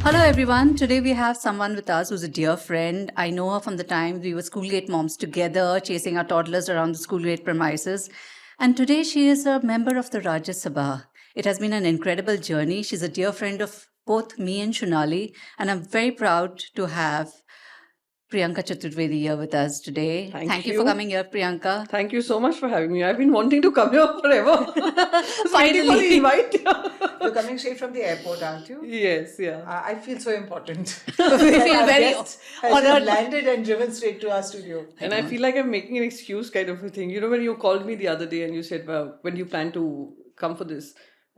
Hello, everyone. Today we have someone with us who's a dear friend. I know her from the time we were Schoolgate moms together, chasing our toddlers around the Schoolgate premises. And today she is a member of the Rajya Sabha. It has been an incredible journey. She's a dear friend of both me and Shunali, and I'm very proud to have Priyanka Chaturvedi here with us today. Thank you you. for coming here, Priyanka. Thank you so much for having me. I've been wanting to come here forever. Waiting for the invite. You're coming straight from the airport, aren't you? Yes, yeah. I feel so important. We feel very honored. Landed and driven straight to our studio. And I feel like I'm making an excuse kind of a thing. You know, when you called me the other day and you said, well, when you plan to come for this,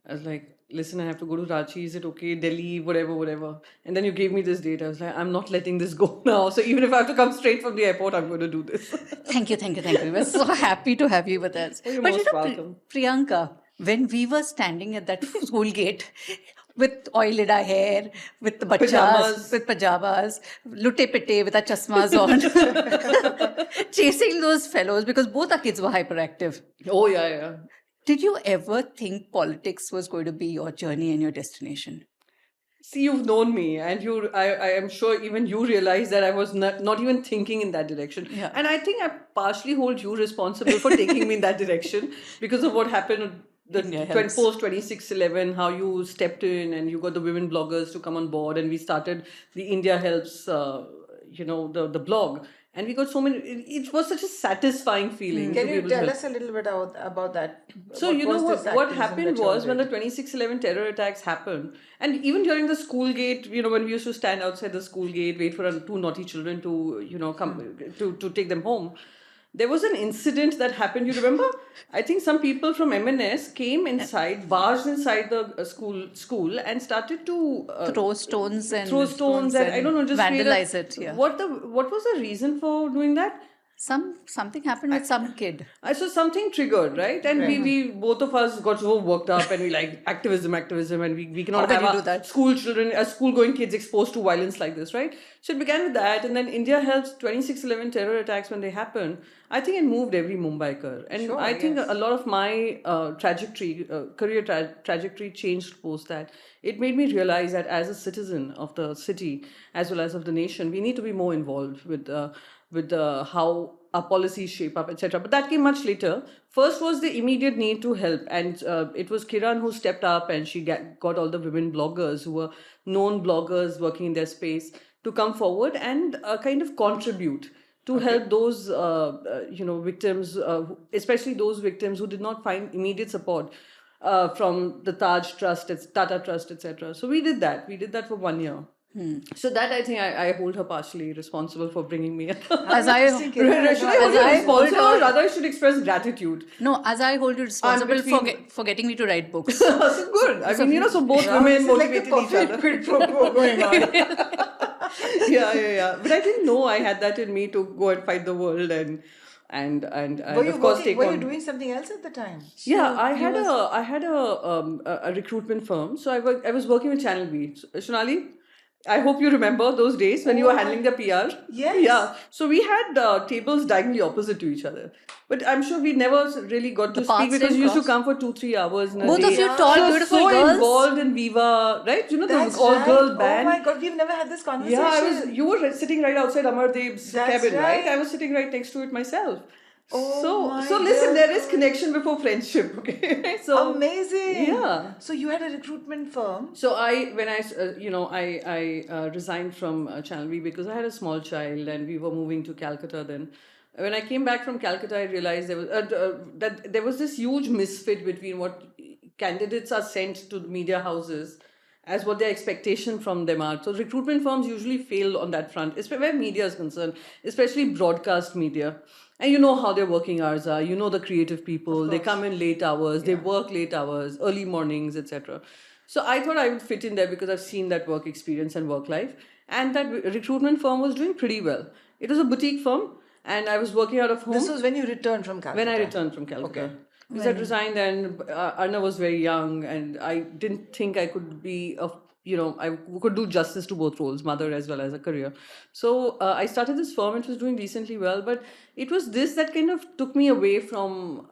I was like, listen, I have to go to Ranchi. Is it okay? Delhi, whatever. And then you gave me this date. I was like, I'm not letting this go now. So even if I have to come straight from the airport, I'm going to do this. Thank you. We're so happy to have you with us. You're But most welcome. Priyanka, when we were standing at that school gate with oil in our hair, with the bachas, with pajamas, lutte pitte with our chasmas on, chasing those fellows because both our kids were hyperactive. Oh, yeah. Did you ever think politics was going to be your journey and your destination? See, you've known me, and I am sure even you realize that I was not even thinking in that direction. Yeah. And I think I partially hold you responsible for taking me in that direction because of what happened post 26/11, how you stepped in and you got the women bloggers to come on board, and we started the India Helps, the blog. And we got so many, it was such a satisfying feeling. Can to be you able to tell help. us a little bit about that? So, What you know was this what activism happened that you was when the did? 26/11 terror attacks happened, and even during the school gate, when we used to stand outside the school gate, wait for two naughty children to, come to take them home, there was an incident that happened. You remember? I think some people from MNS came inside, barged inside the school, and started to Throw stones and I don't know, just vandalize it. Yeah. What was the reason for doing that? Something happened with some kid. So something triggered, right? And we both of us got so worked up, and we like activism, and we cannot How can have you our do that? school children, school-going kids exposed to violence like this, right? So it began with that, and then India Helps 26/11 terror attacks when they happened. I think it moved every Mumbaiker, and Sure, I think yes. a lot of my career trajectory changed post that. It made me realize that as a citizen of the city as well as of the nation, we need to be more involved with how our policies shape up, etc. But that came much later. First was the immediate need to help, and it was Kiran who stepped up, and she got all the women bloggers who were known bloggers working in their space to come forward and kind of contribute to help those victims, especially those victims who did not find immediate support from the Taj Trust, Tata Trust, etc. So we did that. We did that for 1 year. So that I think I hold her partially responsible for bringing me. As I Should I hold her responsible, or rather I should express gratitude? No, as I hold you responsible for getting me to write books. So good. I mean, so both women motivated each other. Quid pro quo going on. Yeah. But I didn't know I had that in me to go and fight the world and of course take were on. you doing something else at the time? Yeah, I had a recruitment firm. So I was working with Channel V. Shonali, I hope you remember those days when you were handling the PR. Yes. Yeah. So we had tables diagonally opposite to each other. But I'm sure we never really got to The speak paths because didn't you used to cross. come for 2-3 hours in a Both day. of you tall, She was beautiful so girls. involved in Viva, right? You know, That's the all-girl right. band. Oh my God, we've never had this conversation. Yeah, you were sitting right outside Amardev's That's cabin, right? right. I was sitting right next to it myself. Oh my so listen, God. there is connection before friendship, okay? So Amazing. Yeah. So you had a recruitment firm. So when I resigned from Channel V because I had a small child and we were moving to Calcutta then. When I came back from Calcutta, I realized that there was this huge misfit between what candidates are sent to the media houses as what their expectation from them are. So recruitment firms usually fail on that front, especially where media is concerned, especially broadcast media. And you know how their working hours are. You know the creative people. They come in late hours. They work late hours, early mornings, etc. So I thought I would fit in there because I've seen that work experience and work life. And that recruitment firm was doing pretty well. It was a boutique firm, and I was working out of home. This was when you returned from Calcutta. When I returned from Calcutta. Okay. Because I'd resigned and Arna was very young and I didn't think I could I could do justice to both roles, mother as well as a career. So I started this firm. It was doing decently well, but it was this that kind of took me away from,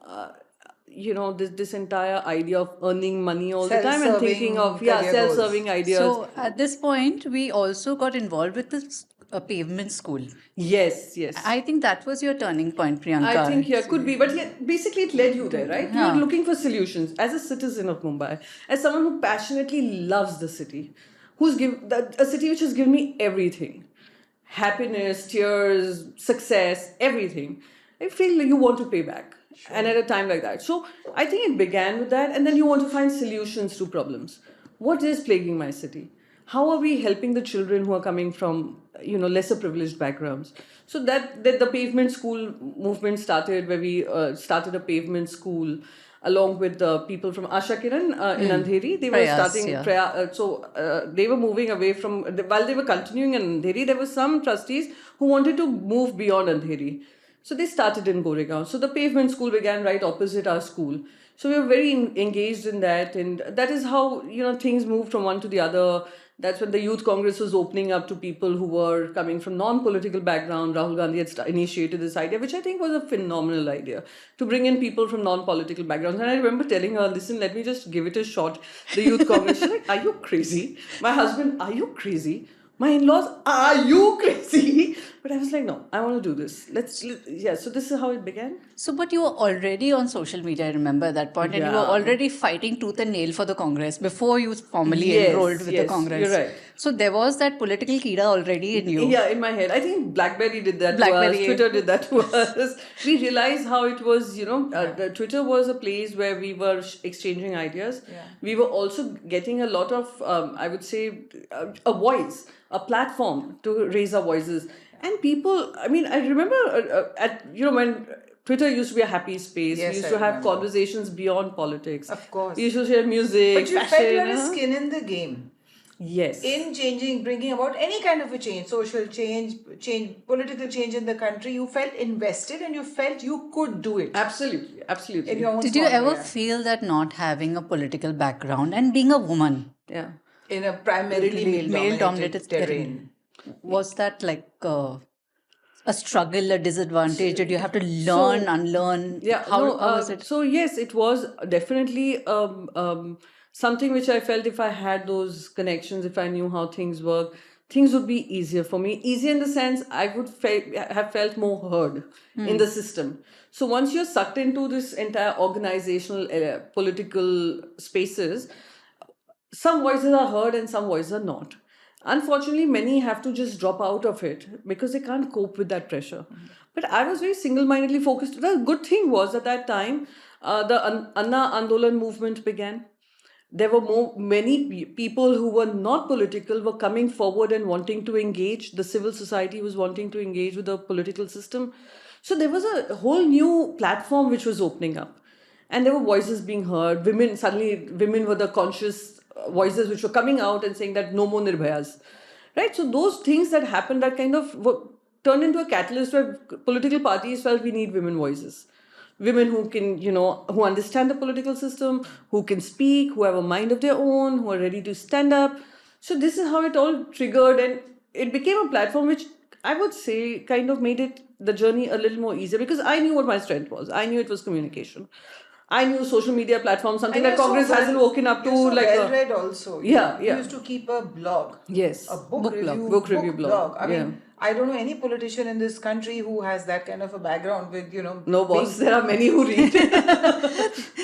this entire idea of earning money all the time and Self-serving thinking of career goals. self-serving ideas. So at this point, we also got involved with this pavement school. Yes. I think that was your turning point, Priyanka. I think could be, but basically it led you there, right? You're looking for solutions as a citizen of Mumbai, as someone who passionately loves the city, a city which has given me everything, happiness, tears, success, everything. I feel like you want to pay back, and at a time like that. So I think it began with that, and then you want to find solutions to problems. What is plaguing my city? How are we helping the children who are coming from lesser privileged backgrounds? So that the pavement school movement started, where we started a pavement school along with the people from Asha Kiran in Andheri. They were Prayas, starting yeah. they were moving away from while they were continuing in Andheri. There were some trustees who wanted to move beyond Andheri, so they started in Goregaon. So the pavement school began right opposite our school. So we were very engaged in that, and that is how things moved from one to the other. That's when the Youth Congress was opening up to people who were coming from non-political background. Rahul Gandhi had initiated this idea, which I think was a phenomenal idea, to bring in people from non-political backgrounds. And I remember telling her, listen, let me just give it a shot. The Youth Congress, she's like, are you crazy? My husband, are you crazy? My in-laws, are you crazy? But I was like, no, I want to do this. So this is how it began. So, but you were already on social media, I remember at that point, and you were already fighting tooth and nail for the Congress before you formally enrolled with the Congress. You're right. So there was that political kida already in you. Yeah, in my head. I think BlackBerry did that to us. Twitter did that to us. We realized how it was, Twitter was a place where we were exchanging ideas. Yeah. We were also getting a lot of, I would say, a voice, a platform to raise our voices. And people, I remember when Twitter used to be a happy space. Yes, we used I to have remember. conversations beyond politics. Of course. We used to share music, But you fashion. felt you had a skin in the game. Yes. In bringing about any kind of a change, social change, political change in the country, you felt invested and you felt you could do it. Absolutely. In your own Did you small ever way. feel that not having a political background and being a woman, Yeah. In a primarily male-dominated terrain. was that like a struggle, a disadvantage? Did you have to learn, unlearn? Yeah, How was it? So yes, it was definitely something which I felt if I had those connections, if I knew how things work, things would be easier for me. Easier in the sense I would have felt more heard in the system. So once you're sucked into this entire organizational, political spaces, some voices are heard and some voices are not. Unfortunately, many have to just drop out of it because they can't cope with that pressure. But I was very single-mindedly focused. The good thing was at that time, the Anna Andolan movement began. There were many people who were not political were coming forward and wanting to engage. The civil society was wanting to engage with the political system. So there was a whole new platform which was opening up. And there were voices being heard. Women were the conscious voices which were coming out and saying that no more Nirbhayas. Right? So those things that happened that kind of turned into a catalyst where political parties felt we need women voices. Women who can, who understand the political system, who can speak, who have a mind of their own, who are ready to stand up. So this is how it all triggered, and it became a platform which I would say kind of made the journey a little more easier, because I knew what my strength was. I knew it was communication. I knew social media platforms, something that Congress hasn't woken up to. You're like well read also. Yeah. You used to keep a blog. Yes. A book review blog. I mean, I don't know any politician in this country who has that kind of a background with, No, boss. There are many who read.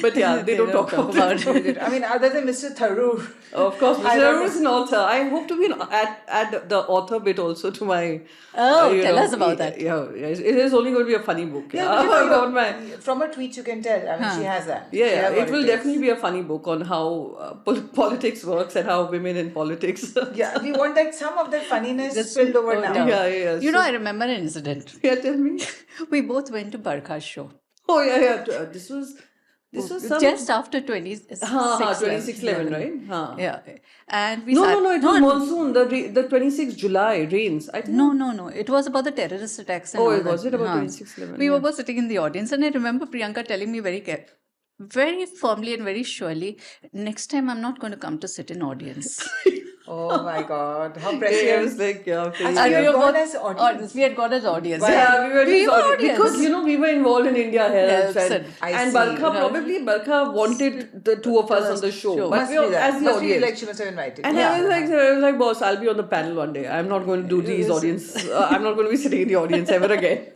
But yeah, they don't talk about it. I mean, other than Mr. Tharoor. Of course, Mr. Tharoor is an author. I hope to be add the author bit also to my... tell us about that. Yeah, it is only going to be a funny book. From her tweets you can tell. I mean, she has that. Yeah, it will definitely be a funny book on how politics works and how women in politics. Yeah, we want some of that funniness spilled over now. Yeah. I remember an incident. Yeah, tell me. We both went to Barkha's show. Oh, yeah. This was some... Just after 26/11, right? Yeah. And we No, it was monsoon, the 26th July rains. I think. No. It was about the terrorist attacks. And all was that. it about 26/11? We were both sitting in the audience, and I remember Priyanka telling me very firmly and very surely, next time I'm not going to come to sit in audience. Oh my God, how Yeah, I prescient. was like, yeah, crazy. And we you have were gone both as audience. We had gone as audience. Yeah, we were We just were audience. Because, audience. you know, we were involved in India Helps Helps and, I and see. Barkha, probably Barkha wanted the two of us on the show. But Must we were be that. as the Must be audience. like she must have invited. And you. I was like, boss, I'll be on the panel one day. I'm not going to do these audience. I'm not going to be sitting in the audience ever again.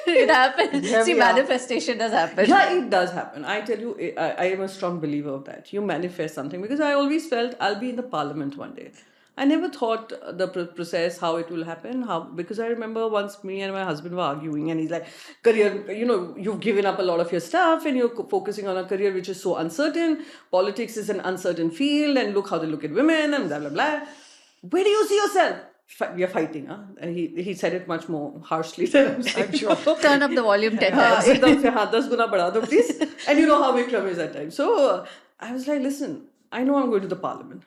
It happened. Here See, we are. manifestation does happen. Yeah, it does happen. I tell you, I am a strong believer of that. You manifest something because I always felt I'll be in the parliament one day. I never thought the process, how it will happen, because I remember once me and my husband were arguing and he's like, career, you know, you've given up a lot of your stuff and you're focusing on a career which is so uncertain. Politics is an uncertain field and look how they look at women and blah, blah, blah. Where do you see yourself? We are fighting, huh? And he said it much more harshly than I'm sure. Turn up the volume 10 हाँ, times. एकदम से हाँ 10 गुना बढ़ा दो please. And you know how Vikram is at times. So I was like, listen, I know I'm going to the parliament.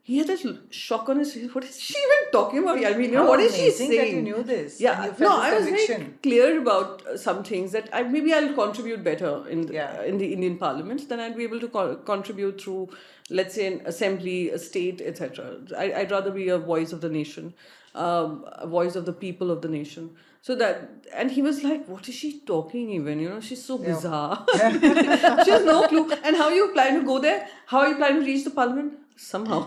He had this shock on his face. What is she even talking about? I mean, you know, How what is she amazing saying? that you knew this. Yeah, And you felt no, this I was very conviction. clear about some things that maybe I'll contribute better in Yeah. in the Indian Parliament. Then I'd be able to contribute through, let's say, an assembly, a state, etc. I'd rather be a voice of the nation, a voice of the people of the nation. So that, and he was like, what is she talking even? You know, she's so bizarre. She has no clue. And how you plan to go there? How you plan to reach the parliament? Somehow.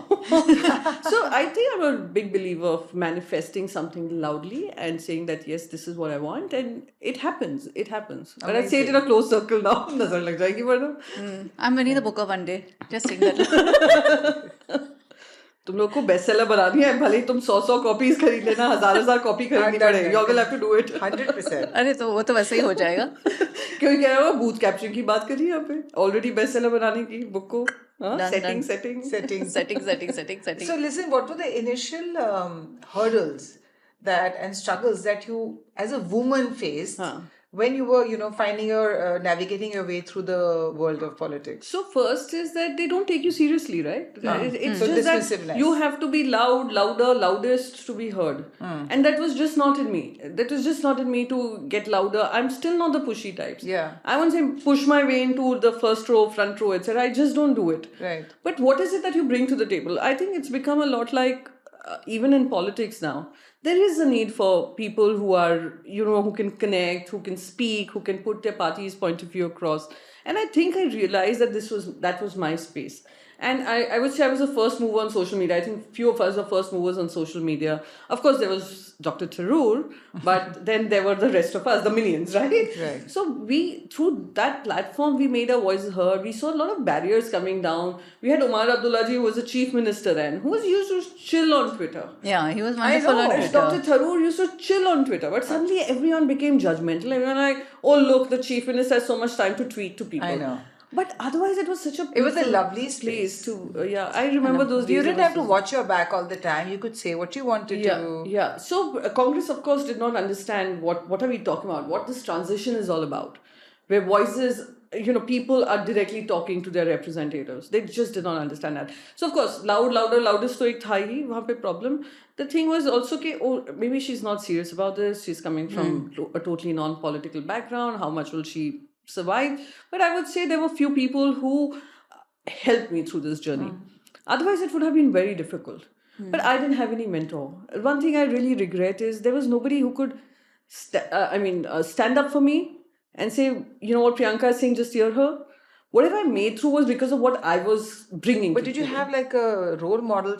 So I think I'm a big believer of manifesting something loudly and saying that, yes, this is what I want. And it happens. It happens. But I say it in a closed circle now. Nazar lag jayegi warna. I'm winning the book of one day. Just sing that. तुम लोग को best seller बनानी है भले ही तुम 100 copies खरीद लेना 1000 copy खरीदनी पड़े you will have to do it 100%. अरे तो वो तो वैसे ही हो जाएगा. क्योंकि क्या है वो बूथ कैप्चरिंग की बात कर रही है यहाँ पे ऑलरेडी बेस्ट सेलर बनाने की बुक को Done. setting Setting. So listen, what were the initial hurdles and struggles that you, as a woman, faced when you were, finding navigating your way through the world of politics? So first is that they don't take you seriously, right? It's So just dismissiveness. that you have to be louder, loudest to be heard. And that was just not in me. That was just not in me to get louder. I'm still not the pushy types. Yeah. I won't say push my way into the first row, front row, etc. I just don't do it. Right. But what is it that you bring to the table? I think it's become a lot like, even in politics now, there is a need for people who are, who can connect, who can speak, who can put their party's point of view across. And I think I realized that that was my space. And I would say I was the first mover on social media. I think few of us were first movers on social media. Of course, there was Dr. Tharoor, but then there were the rest of us, the millions, right? Right. So through that platform, we made our voices heard. We saw a lot of barriers coming down. We had Omar Abdullaji, who was the chief minister then, who was used to chill on Twitter. Yeah, he was wonderful know. on And Twitter. Dr. Tharoor used to chill on Twitter, but suddenly everyone became judgmental. Everyone like, oh look, the chief minister has so much time to tweet to people. I know. But otherwise, it was such a It was a beautiful lovely place space. to. I remember those days. You it didn't was have to just- watch your back all the time. You could say what you wanted to. Yeah. So Congress, of course, did not understand what are we talking about, what this transition is all about, where voices, people are directly talking to their representatives. They just did not understand that. So of course, loudest to ek tha hi, wahan pe problem. The thing was also maybe she's not serious about this. She's coming from a totally non-political background. How much will she survive? But I would say there were few people who helped me through this journey. Otherwise, it would have been very difficult. But I didn't have any mentor. One thing I really regret is there was nobody who could stand up for me and say, you know what Priyanka is saying, just hear her. Whatever I made through was because of what I was bringing. But to did you people. have like a role model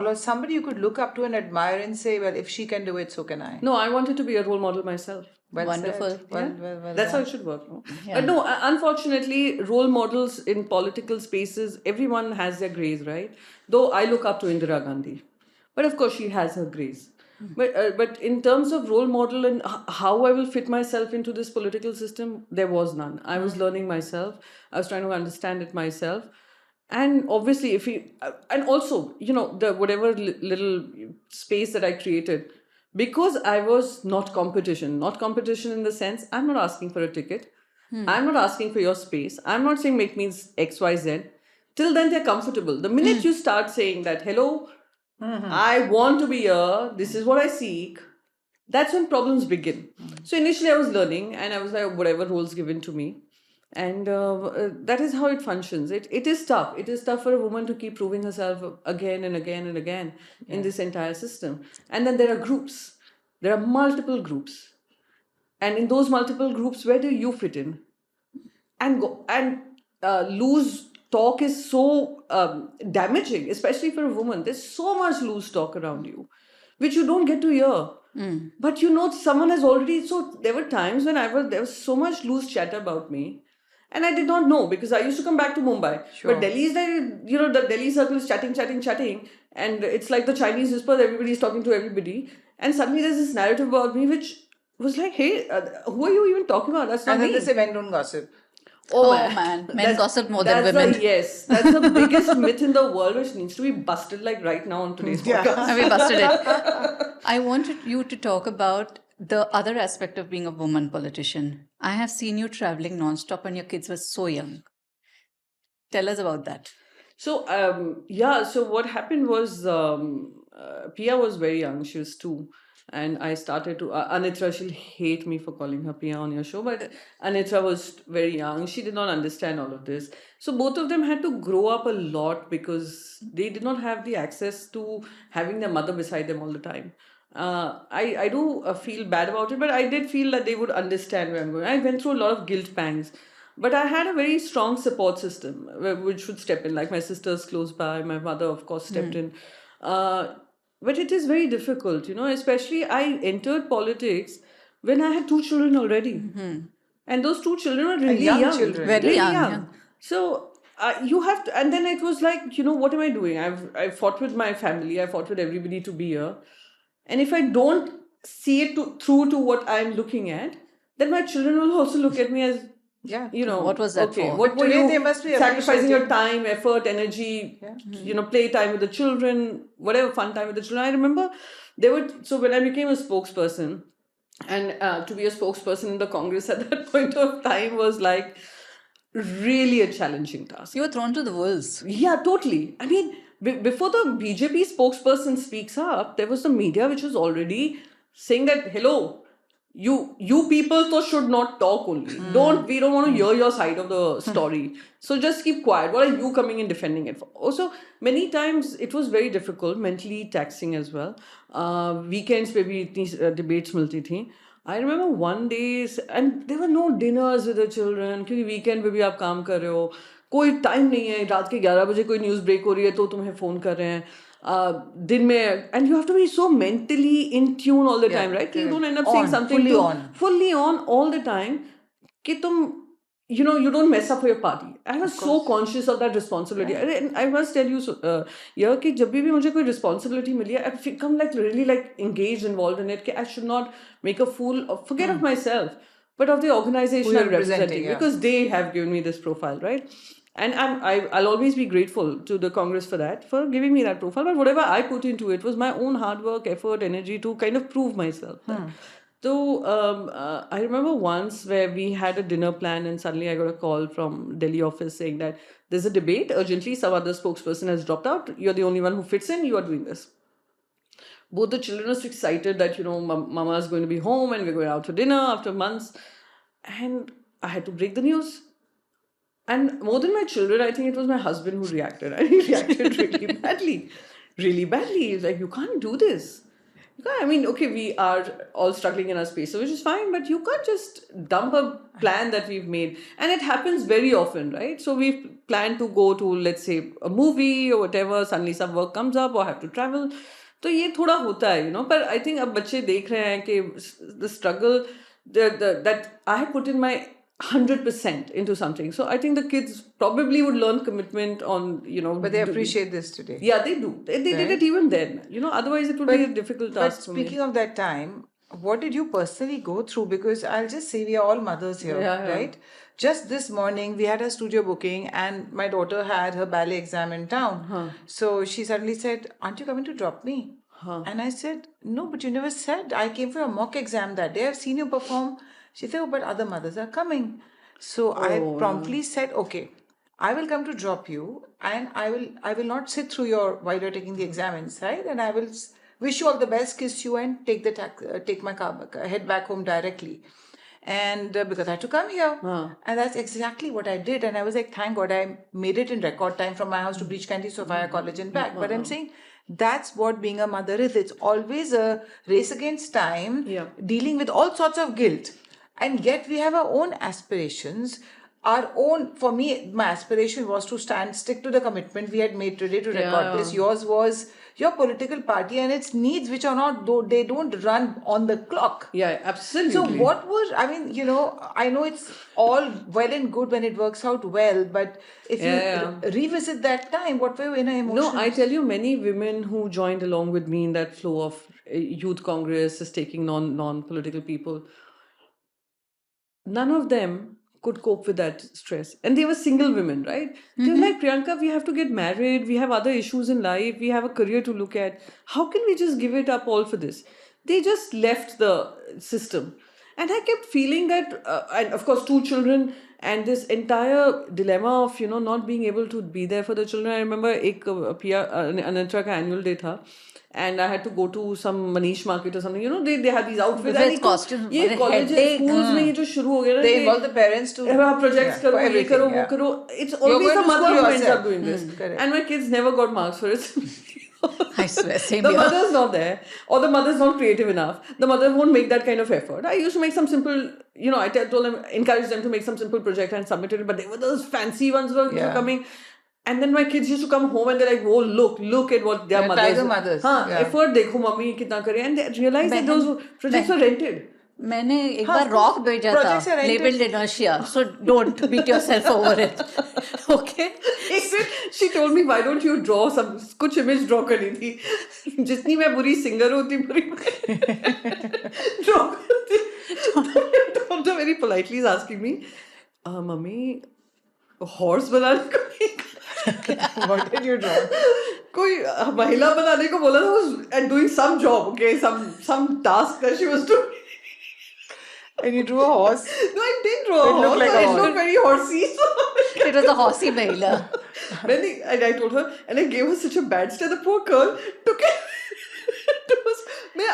or somebody you could look up to and admire and say, well, if she can do it, so can I? No, I wanted to be a role model myself. Well Wonderful. said. Well That's how done. it should work. No? But no, unfortunately, role models in political spaces, everyone has their grace, right? Though I look up to Indira Gandhi. But of course, she has her grace. But in terms of role model and how I will fit myself into this political system, there was none. I was learning myself. I was trying to understand it myself. And obviously, and also, the whatever little space that I created, because I was not competition in the sense, I'm not asking for a ticket. I'm not asking for your space. I'm not saying make means X, Y, Z. Till then, they're comfortable. The minute you start saying that, hello, I want to be here, this is what I seek, that's when problems begin. So initially I was learning and I was like, whatever roles given to me. And that is how it functions. It is tough. It is tough for a woman to keep proving herself again and again and again in this entire system. And then there are groups. There are multiple groups. And in those multiple groups, where do you fit in? And loose talk is so damaging, especially for a woman. There's so much loose talk around you, which you don't get to hear. But someone has already. So there were times when there was so much loose chatter about me, and I did not know, because I used to come back to Mumbai. Sure. But Delhi is like, the Delhi circle is chatting, and it's like the Chinese whispers. Everybody's talking to everybody, and suddenly there's this narrative about me, which was like, hey, who are you even talking about? That's not And then me. they say men don't gossip. Oh man, men gossip more than women. Yes, that's the biggest myth in the world, which needs to be busted like right now on today's podcast. We busted it. I wanted you to talk about the other aspect of being a woman politician. I have seen you traveling nonstop and your kids were so young. Tell us about that. So, so what happened was Pia was very young. She was 2. And I started to, Anitra, she'll hate me for calling her Pia on your show, but Anitra was very young. She did not understand all of this. So both of them had to grow up a lot because they did not have the access to having their mother beside them all the time. I do feel bad about it, but I did feel that they would understand where I'm going. I went through a lot of guilt pangs. But I had a very strong support system which would step in, like my sisters close by, my mother, of course, stepped in. But it is very difficult, especially I entered politics when I had 2 children already. And those 2 children were really young. Children. Very young. So you have to, and then it was like, what am I doing? I fought with my family, I fought with everybody to be here. And if I don't see it through to what I'm looking at, then my children will also look at me as, what was that for? What were Today you they must be sacrificing your appreciating. time, effort, energy, play time with the children, whatever fun time with the children. I remember so when I became a spokesperson, and to be a spokesperson in the Congress at that point of time was like really a challenging task. You were thrown to the wolves. Yeah, totally. I mean, before the BJP spokesperson speaks up, there was the media which was already saying that, hello, you people though should not talk only. We don't want to hear your side of the story. So just keep quiet. What are you coming and defending it for? Also, many times it was very difficult, mentally taxing as well. Weekends पे भी इतनी debates मिलती थी. I remember one day, and there were no dinners with the children, क्योंकि weekend पे भी आप काम कर रहे हो. कोई टाइम नहीं है, रात के 11 बजे कोई न्यूज़ ब्रेक हो रही है तो तुम्हें फ़ोन कर रहे हैं. दिन में, and you have to be so mentally in tune all the time, right? You don't end up saying something fully on all the time कि तुम you don't mess up for your party. I was so conscious of that responsibility. And I must tell you कि जब भी मुझे कोई responsibility मिली है, I've become really engaged, involved in it. कि I should not make a fool of, forget of myself, but of the organization I'm representing, because they have given me this profile, right? And I'll always be grateful to the Congress for that, for giving me that profile. But whatever I put into it was my own hard work, effort, energy to kind of prove myself. So I remember once where we had a dinner plan, and suddenly I got a call from Delhi office saying that there's a debate urgently, some other spokesperson has dropped out, you're the only one who fits in, you are doing this. Both the children are so excited that mama is going to be home and we're going out for dinner after months, and I had to break the news. And more than my children, I think it was my husband who reacted. And he reacted really badly. Really badly. He was like, you can't do this. I mean, okay, we are all struggling in our space, which is fine, but you can't just dump a plan that we've made. And it happens very often, right? So we've planned to go to, let's say, a movie or whatever. Suddenly some work comes up or have to travel. So ये थोड़ा होता है, But I think अब बच्चे देख रहे हैं कि the struggle that I had put in my 100% into something. So I think the kids probably would learn commitment on, But they appreciate this today. Yeah, they do. They did it even then. Otherwise it would be a difficult task for me. But speaking of that time, what did you personally go through? Because I'll just say we are all mothers here, right? Just this morning, we had a studio booking and my daughter had her ballet exam in town. So she suddenly said, aren't you coming to drop me? And I said, no, but you never said. I came for a mock exam that day. I've seen you perform. She said, oh, but other mothers are coming. So I promptly said, okay, I will come to drop you and I will not sit through while you're taking the exam inside, and I will wish you all the best, kiss you and take my car, head back home directly. and because I had to come here. And that's exactly what I did. And I was like, thank God I made it in record time from my house to Breach Candy Sophia College and back. But I'm saying that's what being a mother is. It's always a race against time, dealing with all sorts of guilt. And yet we have our own aspirations. Our own, for me, my aspiration was to stick to the commitment we had made today to record this. Yours was your political party and its needs, which are not, they don't run on the clock. Yeah, absolutely. So what was, I mean, I know it's all well and good when it works out well, but if you revisit that time, what were your inner emotions? No, I tell you, many women who joined along with me in that flow of youth congress, is taking non-political people, none of them could cope with that stress. And they were single women, right? They were like, Priyanka, we have to get married. We have other issues in life. We have a career to look at. How can we just give it up all for this? They just left the system. And I kept feeling that, and of course, 2 children and this entire dilemma of, not being able to be there for the children. I remember Anitra ka annual day tha. And I had to go to some Manish market or something. They had these outfits. With costumes. ये colleges, schools में ये जो शुरू हो गया ना. They involve the parents to projects करो, ये करो, वो करो. It's always the mother who ends up doing this. And my kids never got marks for it. I swear, same The here. mother's not there, or the mother's not creative enough. The mother won't make that kind of effort. I used to make some simple, I told them, encourage them to make some simple project and submit it, but they were those fancy ones were coming. And then my kids used to come home and they're like, oh, look at what their mothers. Effort देखो mummy कितना करे, and they realized that those projects were rented. मैंने एक बार rock भेजा था labeled inertia, so don't beat yourself over it. Okay. She told me, why don't you draw some, कुछ image draw करनी थी, जितनी मैं बुरी singer होती बुरी draw करती. Doctor very politely is asking me, mummy, horse बनाने को. What did you draw? कोई महिला बनाने को बोला था, was doing some job, okay, some task that she was doing. And you drew a horse? No, I didn't draw a horse. It looked very horsey. It was a horsey Mahila. And I told her, and I gave her such a bad stare. The poor girl took it.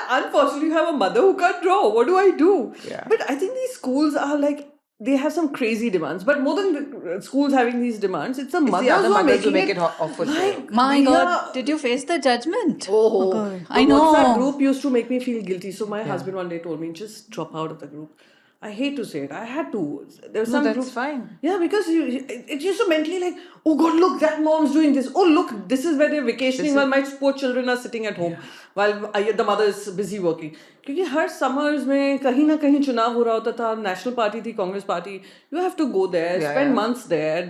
Unfortunately, you have a mother who can't draw. What do I do? Yeah. But I think these schools are like, they have some crazy demands. But more than the schools having these demands, it's the mothers who are making it awful. My God, did you face the judgment? Oh, God. I know. WhatsApp group used to make me feel guilty. So my husband one day told me, just drop out of the group. I hate to say it. I had to. There was some that's fine. Yeah, because it used to mentally like, oh God, look, that mom's doing this. Oh, look, this is where they're vacationing while my poor children are sitting at home while the mother is busy working. क्योंकि हर summers में कहीं ना कहीं चुनाव हो रहा होता था. National Party थी, Congress Party. You have to go there, spend months there,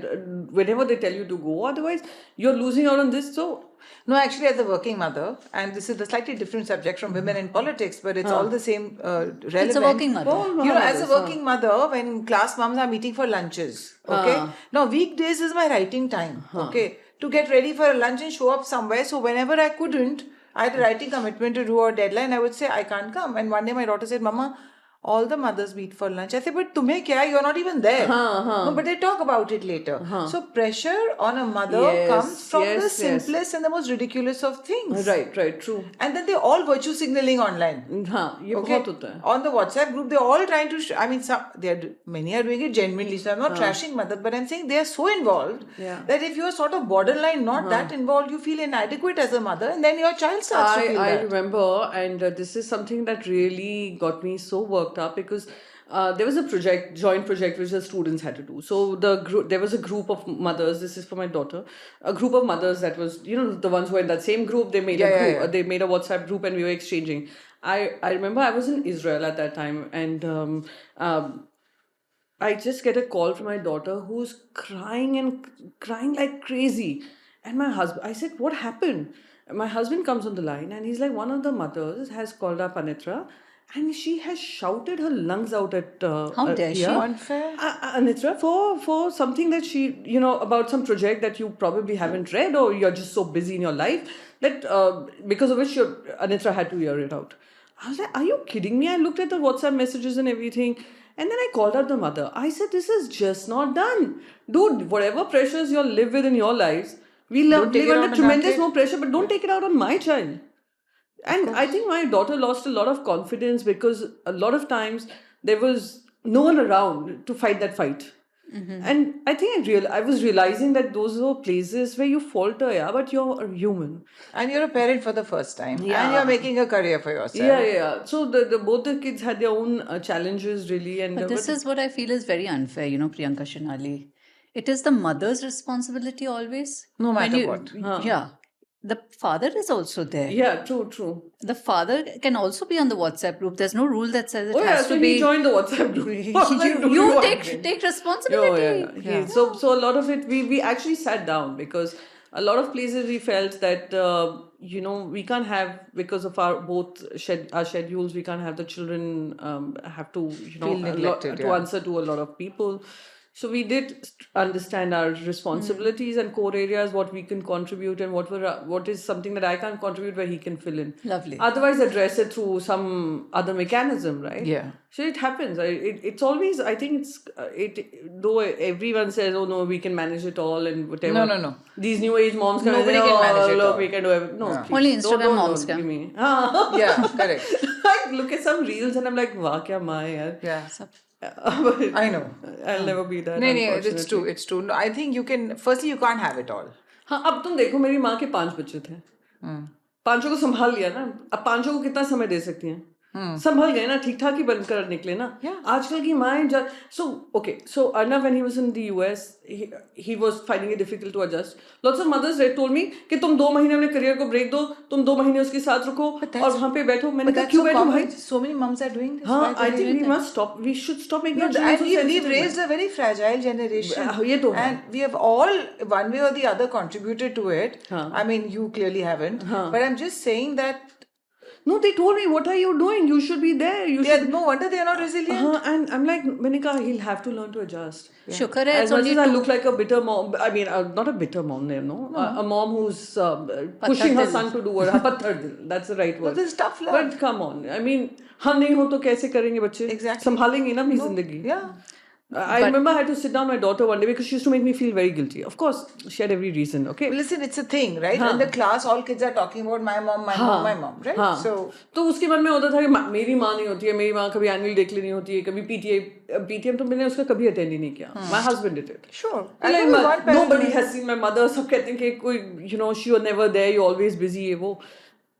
whenever they tell you to go. Otherwise, you're losing out on this. So. No, actually, as a working mother, and this is a slightly different subject from women in politics, but it's all the same relevant. It's a working mother. As a working mother, when class moms are meeting for lunches, okay? Now, weekdays is my writing time, okay? To get ready for a lunch and show up somewhere. So, whenever I couldn't, I had a writing commitment to do a deadline, I would say, I can't come. And one day my daughter said, Mama, all the mothers meet for lunch. I said, but tumhe kya? You're not even there. No, but they talk about it later. So pressure on a mother comes from the simplest and the most ridiculous of things. Right, true. And then they're all virtue signaling online. On the WhatsApp group, they're all trying to, many are doing it genuinely. So I'm not trashing mothers, but I'm saying they are so involved that if you're sort of borderline not that involved, you feel inadequate as a mother, and then your child starts to feel that. I remember, and this is something that really got me so worked up, because there was a joint project which the students had to do. So there was a group of mothers. This is for my daughter. A group of mothers that was, the ones who were in that same group. They made a group. They made a WhatsApp group, and we were exchanging. I remember I was in Israel at that time, and I just get a call from my daughter who's crying like crazy. And my husband, I said, what happened? My husband comes on the line, and he's like, one of the mothers has called up Anitra, and she has shouted her lungs out at how dare she? Unfair. Anitra, for something that she, about some project that you probably haven't read, or you're just so busy in your life that because of which Anitra had to hear it out. I was like, are you kidding me? I looked at the WhatsApp messages and everything, and then I called out the mother. I said, this is just not done. Dude, whatever pressures you all live with in your lives, we live under tremendous no pressure, but don't take it out on my child. And I think my daughter lost a lot of confidence, because a lot of times there was no one around to fight that fight. And I think I was realizing that those were places where you falter, yeah, but you're a human. And you're a parent for the first time. Yeah. And you're making a career for yourself. Yeah. So the both the kids had their own challenges, really. And But this is what I feel is very unfair, Priyanka Shinali. It is the mother's responsibility always. No When matter what. Yeah. The father is also there. Yeah, true. The father can also be on the WhatsApp group. There's no rule that says it Oh yeah, has so to he be. joined the WhatsApp group. You take responsibility. Yeah. So a lot of it, we actually sat down because a lot of places we felt that we can't have, because of our our schedules, we can't have the children have to Feel neglected, to answer to a lot of people. So we did understand our responsibilities and core areas, what we can contribute, and what is something that I can't contribute where he can fill in. Lovely. Otherwise, address it through some other mechanism, right? Yeah. So it happens. It's always, I think though everyone says, oh no, we can manage it all and whatever. No. These new age moms can Nobody can manage it all. We can do everything. No, please, Only Instagram moms don't can. give me. Yeah, correct. I look at some reels and I'm like, wow, kya maa hai yaar. Yeah. But I know. I'll never be that. No, unfortunately. it's true. No, I think you can, firstly, you can't have it all. हाँ, अब तुम देखो, मेरी माँ के 5 बच्चे थे, पांचों को संभाल लिया ना. अब पांचों को कितना समय दे सकती हैं? संभल गए ना, ठीक ठाक ही बनकर निकले ना. आजकल की माएं so Arnav, when he was in the US, he was finding it difficult to adjust. Lots of mothers told me कि तुम 2 महीने अपने करियर को ब्रेक दो, तुम 2 महीने उसके साथ रुको और वहाँ पे बैठो. मैंने कहा क्यों बैठो भाई? So many moms are doing this. हाँ, I think we should stop making it. And we've raised a very fragile generation. ये तो है. And we have all, one way or the other, contributed to it. I mean, you clearly haven't. But I'm just saying that. No, they told me, what are you doing? You should be there. No wonder they are not resilient. And I'm like, मैंने कहा, he'll have to learn to adjust. Shukar hai, As much as I look like a bitter mom, I mean, not a bitter mom, a mom who's pushing her son to do what, patthar dil, that's the right word. But this is tough love. But come on, I mean, हम नहीं हो तो कैसे करेंगे बच्चे? Exactly. संभालेंगे ना अपनी जिंदगी. Yeah. I remember I had to sit down my daughter one day because she used to make me feel very guilty. Of course, she had every reason, okay? Listen, it's a thing, right? In the class, all kids are talking about my mom, right? So, तो उसके मन में होता था कि मेरी माँ नहीं होती है, मेरी माँ कभी एनुअल डे के लिए नहीं होती है, कभी PTM तो मैंने उसका कभी अटेंड ही नहीं किया. My husband did it. Sure. Nobody has seen my mother. सब कहते हैं कि कोई, she was never there, you're always busy, ये वो.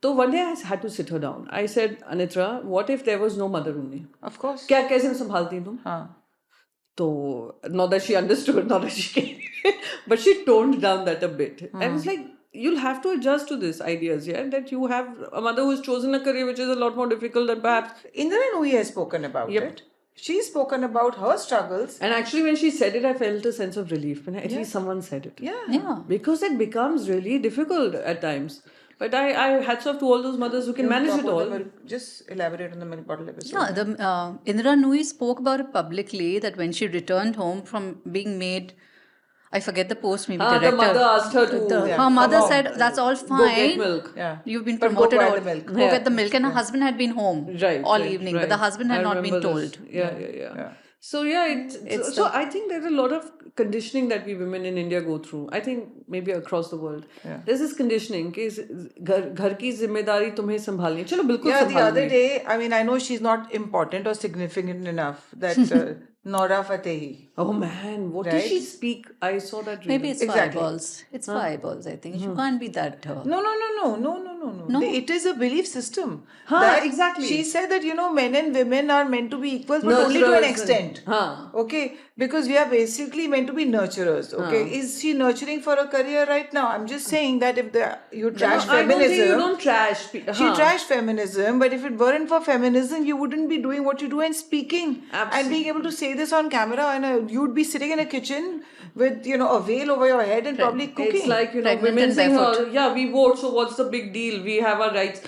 So one day I had to sit her down. I said, Anitra, what if there was no mother only? Of course. कैसे संभालती तुम? So, not that she understood, not that she came, but she toned down that a bit. I was like, you'll have to adjust to these ideas, yeah? That you have a mother who's chosen a career which is a lot more difficult than perhaps. Indra Nooyi has spoken about it. She's spoken about her struggles. And actually, when she said it, I felt a sense of relief. When at least someone said it. Yeah. Because it becomes really difficult at times. But I hats off to all those mothers who can manage it all. Just elaborate on the milk bottle episode. Yeah, Indra Nooyi spoke about it publicly that when she returned home from being made, I forget the post, maybe director. The mother asked her to. Her mother said, that's all fine. Go get milk. Yeah. You've been But promoted. go buy the milk. Go get the milk. And her husband had been home all evening, but the husband had not been told. Yeah. So so I think there's a lot of conditioning that we women in India go through. I think maybe across the world. There's this conditioning कि घर की जिम्मेदारी तुम्हें संभालनी है. चलो बिल्कुल संभालनी. The other day, I mean, I know she's not important or significant enough that Nora Fatehi. Oh man, what did she speak? I saw that reel. Maybe it's fireballs. It's fireballs, I think. You can't be that. No. It is a belief system. Exactly. She said that, men and women are meant to be equals, but only to an extent. Okay? Because we are basically meant to be nurturers. Okay? Is she nurturing for a career right now? I'm just saying that if you trash feminism. I don't think you don't trash. She trashed feminism, but if it weren't for feminism, you wouldn't be doing what you do and speaking. And being able to say this on camera, and you'd be sitting in a kitchen with, a veil over your head and probably cooking. It's like, women saying, we vote, so what's the big deal? We have our rights.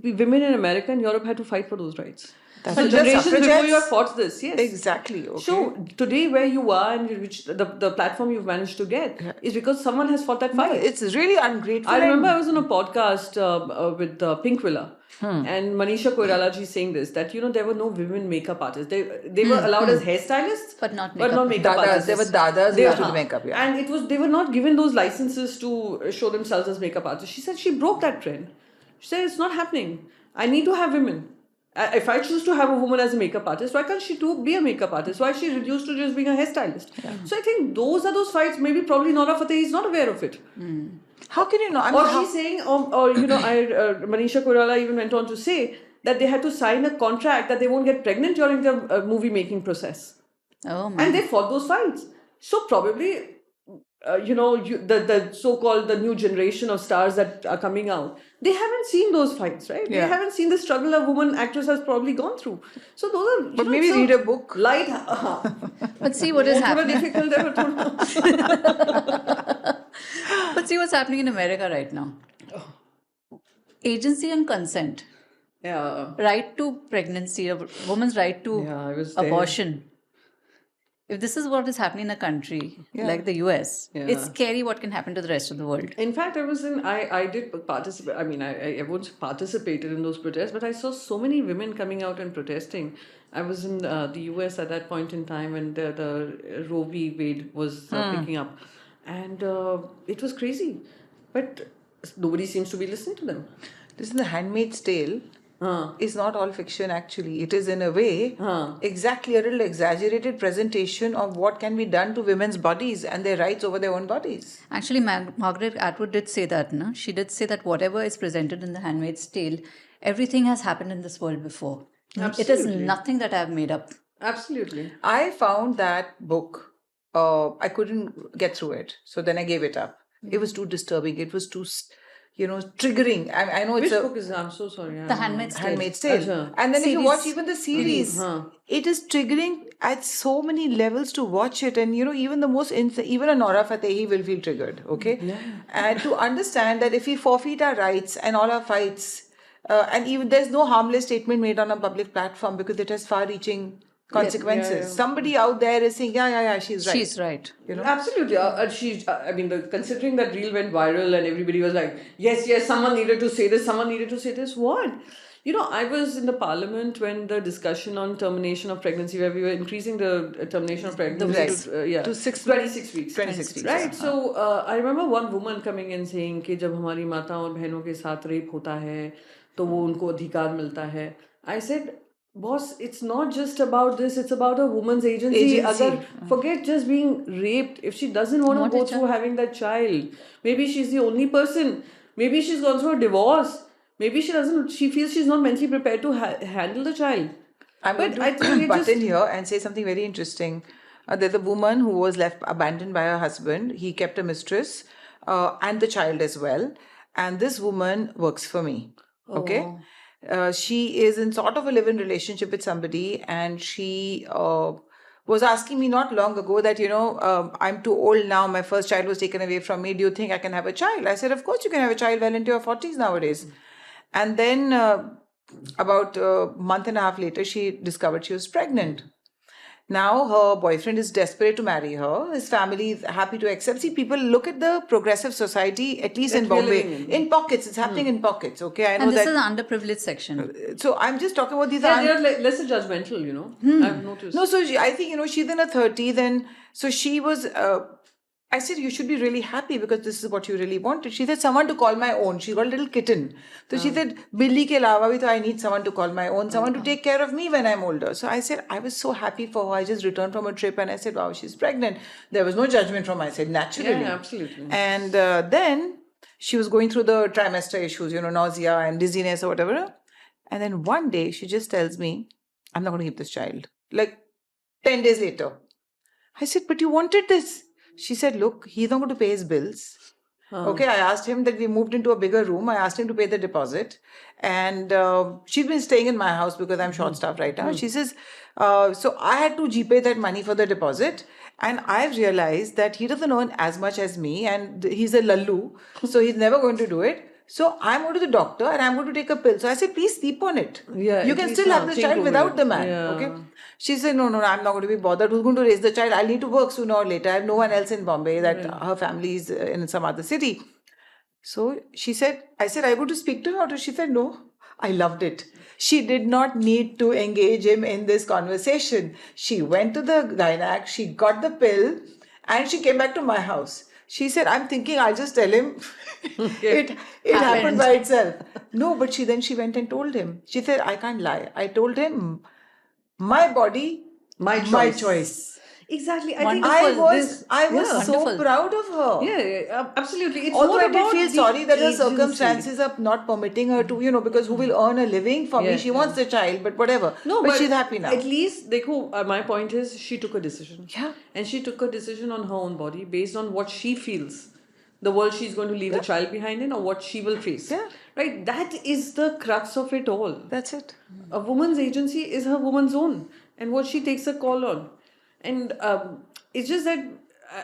Women in America and Europe had to fight for those rights. So generations before you have fought this, yes. Exactly. Okay. So today where you are and which the platform you've managed to get is because someone has fought that fight. No, it's really ungrateful. I remember I was on a podcast with Pink Villa. And Manisha Koirala ji saying this, that there were no women makeup artists. They were allowed as hairstylists, but not makeup dadas. artists. They were dadas who used to do makeup. Yeah. And they were not given those licenses to show themselves as makeup artists. She said she broke that trend. She said it's not happening. I need to have women. If I choose to have a woman as a makeup artist, why can't she be a makeup artist? Why is she reduced to just being a hairstylist? So I think those are those fights. Maybe probably Nora Fateh is not aware of it. How can you know? I mean, Or she's saying, Manisha Koirala even went on to say that they had to sign a contract that they won't get pregnant during the movie making process. Oh my. And they fought those fights. So probably, the so-called the new generation of stars that are coming out, they haven't seen those fights, right? Yeah. They haven't seen the struggle a woman actress has probably gone through. So those are. But maybe read a book. Light. But see what is happening. Difficult. But see what's happening in America right now. Agency and consent. Yeah. Right to pregnancy, a woman's right to Yeah, I was there. abortion. If this is what is happening in a country like the US, it's scary what can happen to the rest of the world. In fact, I did participate. I mean, I won't participated in those protests, but I saw so many women coming out and protesting. I was in the US at that point in time when the Roe v. Wade was picking up. And it was crazy. But nobody seems to be listening to them. Listen, The Handmaid's Tale is not all fiction actually. It is in a way exactly a little exaggerated presentation of what can be done to women's bodies and their rights over their own bodies. Actually, Margaret Atwood did say that, no? She did say that whatever is presented in The Handmaid's Tale, everything has happened in this world before. It is nothing that I've made up. Absolutely. I found that book, I couldn't get through it. So then I gave it up. It was too disturbing. It was too, triggering. I know it's Which book is that? I'm so sorry. The Handmaid's Tale. Handmaid's Tale. Achha. And then if you Series. watch even the series, it is triggering at so many levels to watch it. And, even the most, even a Nora Fatehi will feel triggered, okay? Yeah. And to understand that if we forfeit our rights and all our fights, and even there's no harmless statement made on a public platform because it has far-reaching consequences. Somebody out there is saying, she's right. She's right. Absolutely. Considering that reel went viral and everybody was like, yes, someone needed to say this. What? I was in the parliament when the discussion on termination of pregnancy, where we were increasing the termination of pregnancy to 26 weeks. 26 weeks. Right. So I remember one woman coming in saying कि जब हमारी माताओं और बहनों के साथ rape होता है तो वो उनको अधिकार मिलता है. I said, boss, it's not just about this, it's about a woman's agency. Forget just being raped. If she doesn't want to go through having that child, maybe she's the only person. Maybe she's gone through a divorce. Maybe she feels she's not mentally prepared to handle the child. I'm going to butt in here and say something very interesting. There's a woman who was left abandoned by her husband. He kept a mistress and the child as well. And this woman works for me. Okay? She is in sort of a live-in relationship with somebody, and she was asking me not long ago that, I'm too old now. My first child was taken away from me. Do you think I can have a child? I said, of course you can have a child well into your 40s nowadays. And then about a month and a half later, she discovered she was pregnant. Now her boyfriend is desperate to marry her. His family is happy to accept. See, people look at the progressive society, at least in Bombay, in pockets. It's happening in pockets. Okay, I know and this is an underprivileged section. So I'm just talking about these. They are lesser judgmental, I've noticed. No, so I think she's in her 30s, and so she was. I said, you should be really happy because this is what you really wanted. She said, someone to call my own. She got a little kitten. So she said, Billy ke alawa bhi to I need someone to call my own, someone to take care of me when I'm older. So I said, I was so happy for her. I just returned from a trip and I said, wow, she's pregnant. There was no judgment from my side, naturally. Yeah, absolutely. And then she was going through the trimester issues, nausea and dizziness or whatever. And then one day she just tells me, I'm not going to keep this child. Like 10 days later. I said, but you wanted this. She said, look, he's not going to pay his bills. Okay, I asked him that we moved into a bigger room. I asked him to pay the deposit. And she's been staying in my house because I'm short-staffed right now. She says, so I had to GPay that money for the deposit. And I've realized that he doesn't earn as much as me. And he's a lallu. So he's never going to do it. So I'm going to the doctor and I'm going to take a pill. So I said, please sleep on it. Yeah, you can still have the child without the man. Yeah. Okay. She said, no, I'm not going to be bothered. Who's going to raise the child? I'll need to work sooner or later. I have no one else in Bombay that her family is in some other city. So she said, I said, are you going to speak to her? She said, no. I loved it. She did not need to engage him in this conversation. She went to the gynac, she got the pill and she came back to my house. She said, I'm thinking I'll just tell him. it happened by itself. No, but she went and told him. She said, I can't lie. I told him, my body, my choice. Exactly. I was so proud of her. Yeah, absolutely. It's Although more I did about feel the sorry that her agency. circumstances are not permitting her to, because who will earn a living for me? She wants the child, but whatever. No, but she's happy now. At least, my point is, she took a decision. Yeah. And she took a decision on her own body based on what she feels the world she's going to leave the child behind in, or what she will face. Yeah. Right? That is the crux of it all. That's it. A woman's agency is her woman's own, and what she takes a call on. And it's just that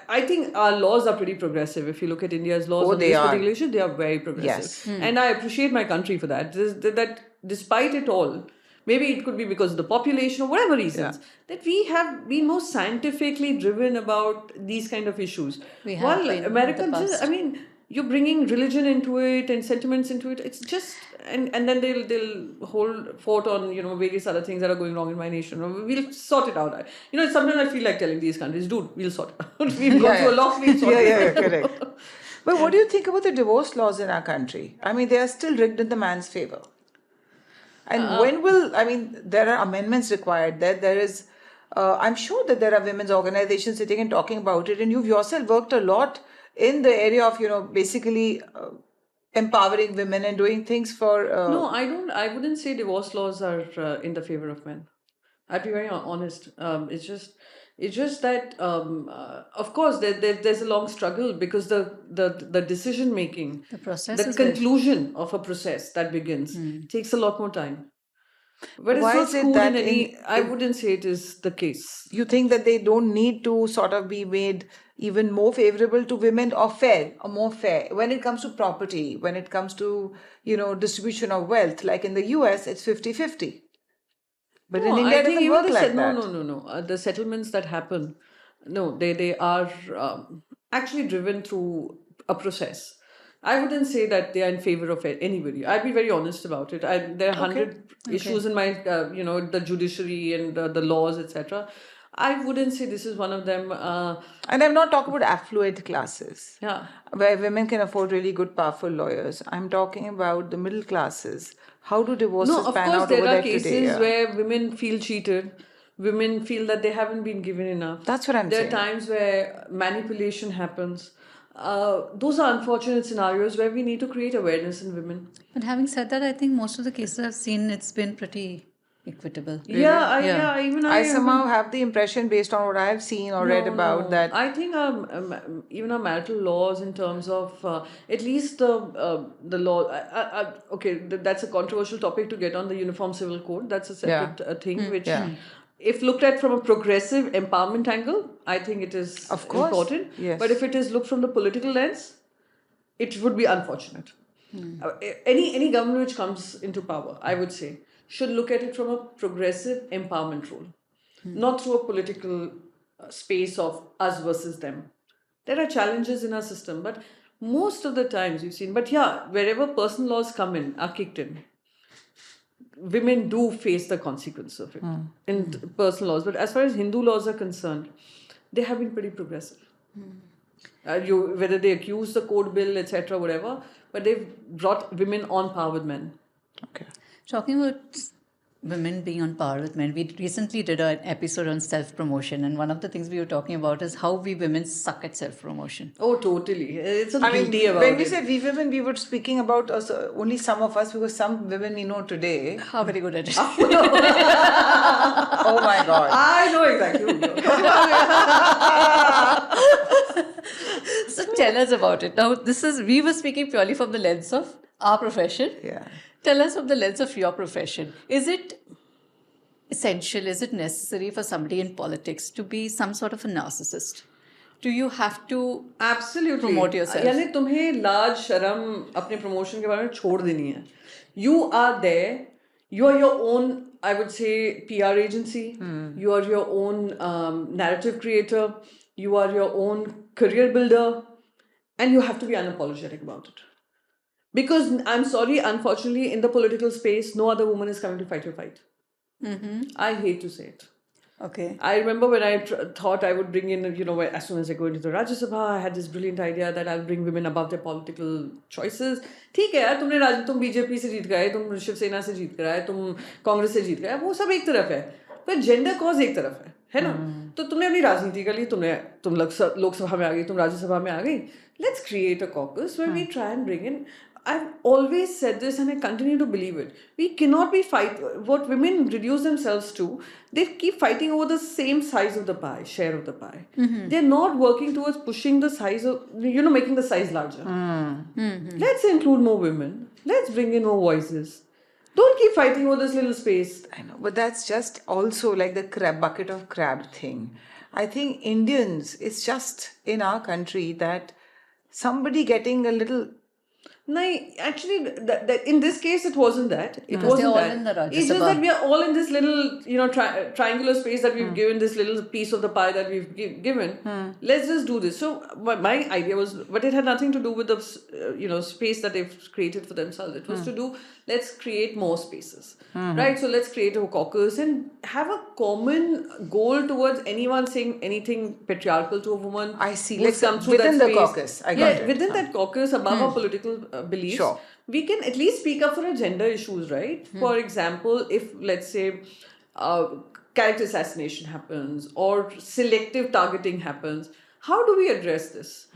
I think our laws are pretty progressive. If you look at India's laws on this particular issue, they are very progressive. Yes. And I appreciate my country for that. That despite it all, maybe it could be because of the population or whatever reasons, that we have been more scientifically driven about these kind of issues. We have While been America in the just, past. you're bringing religion into it and sentiments into it. It's just, and then they'll hold fort on various other things that are going wrong in my nation. We'll sort it out. Sometimes I feel like telling these countries, dude, we'll sort it out. We've gone through a lot. We'll sort it out. Correct. But what do you think about the divorce laws in our country? I mean, they are still rigged in the man's favor. And there are amendments required. There is, I'm sure that there are women's organizations sitting and talking about it, and you've yourself worked a lot in the area of, basically empowering women and doing things for... No, I wouldn't say divorce laws are in the favor of men. I'd be very honest. It's just that, of course, there's a long struggle because the decision making, The process the is conclusion of a process that begins takes a lot more time. But Why it's is not it schooled that in any. I wouldn't say it is the case. You think that they don't need to sort of be made even more favorable to women or more fair when it comes to property, when it comes to, distribution of wealth? Like in the US, it's 50-50. But in India, it doesn't work like that. No. The settlements that happen, they are actually driven through a process. I wouldn't say that they are in favor of anybody. I'd be very honest about it. There are 100 issues in my, the judiciary and the laws, etc. I wouldn't say this is one of them. And I'm not talking about affluent classes, Yeah. where women can afford really good, powerful lawyers. I'm talking about the middle classes. How do divorces No, of pan course, out over there are there cases today? where women feel cheated. Women feel that they haven't been given enough. That's what I'm saying. There are times where manipulation happens. Those are unfortunate scenarios where we need to create awareness in women. But having said that, I think most of the cases I've seen, it's been pretty equitable. Even I somehow have the impression, based on what I've seen or read about, that I think even our marital laws, in terms of at least the law. Okay, that's a controversial topic to get on. The Uniform Civil Code. That's a separate thing, which. If looked at from a progressive empowerment angle, I think it is important. Yes. But if it is looked from the political lens, it would be unfortunate. Any government which comes into power, I would say, should look at it from a progressive empowerment role, not through a political space of us versus them. There are challenges in our system, but most of the times you've seen, wherever personal laws come in, are kicked in, women do face the consequence of it in personal laws. But as far as Hindu laws are concerned, they have been pretty progressive. Whether they accuse the code bill, etc., whatever, but they've brought women on par with men. Okay. Talking about women being on par with men, we recently did an episode on self-promotion, and one of the things we were talking about is how we women suck at self-promotion. Oh, totally. It's a guilty about when we it. said we women, we were speaking about only some of us, because some women we know today. How very good at it. Oh my God. I know exactly who you are. So tell us about it. Now, we were speaking purely from the lens of our profession. Yeah. Tell us from the lens of your profession. Is it essential, is it necessary for somebody in politics to be some sort of a narcissist? Do you have to promote yourself? यानी तुम्हें लाज शर्म अपने promotion के बारे में छोड़ देनी है. You are there. You are your own, I would say, PR agency. You are your own narrative creator. You are your own career builder. And you have to be unapologetic about it. Because I'm sorry, unfortunately, in the political space, no other woman is coming to fight your fight. I hate to say it. Okay. I remember when I thought I would bring in, as soon as I go into the Rajya Sabha, I had this brilliant idea that I'll bring women above their political choices. ठीक है यार, तुम BJP से जीत गए, तुम शिवसेना से जीत गए, तुम कांग्रेस से जीत गए, वो सब एक तरफ है, पर जेंडर कॉज एक तरफ है ना? तो तुमने अपनी राजनीति कर ली, तुम लोकसभा में आ गई, तुम राज्यसभा में आ गई. Let's create a caucus where we try and bring in. I've always said this and I continue to believe it. We cannot be what women reduce themselves to. They keep fighting over the same size of the pie, share of the pie. They're not working towards pushing the size of, making the size larger. Let's include more women. Let's bring in more voices. Don't keep fighting over this little space. I know, but that's just also like the bucket of crab thing. I think Indians, it's just in our country that somebody getting a little. No, actually, in this case, it wasn't that. It Because wasn't they're all that. in the Rajya It's just Sabha. that we are all in this little, triangular space that we've given, this little piece of the pie that we've given. Let's just do this. So my idea was, but it had nothing to do with the, space that they've created for themselves. It was to do, let's create more spaces, right? So let's create a caucus and have a common goal towards anyone saying anything patriarchal to a woman. I see. Who's Let's come through within that the space. caucus. I got it. Within that caucus, above our political beliefs, Sure. we can at least speak up for our gender issues, right? For example, if let's say character assassination happens or selective targeting happens, how do we address this?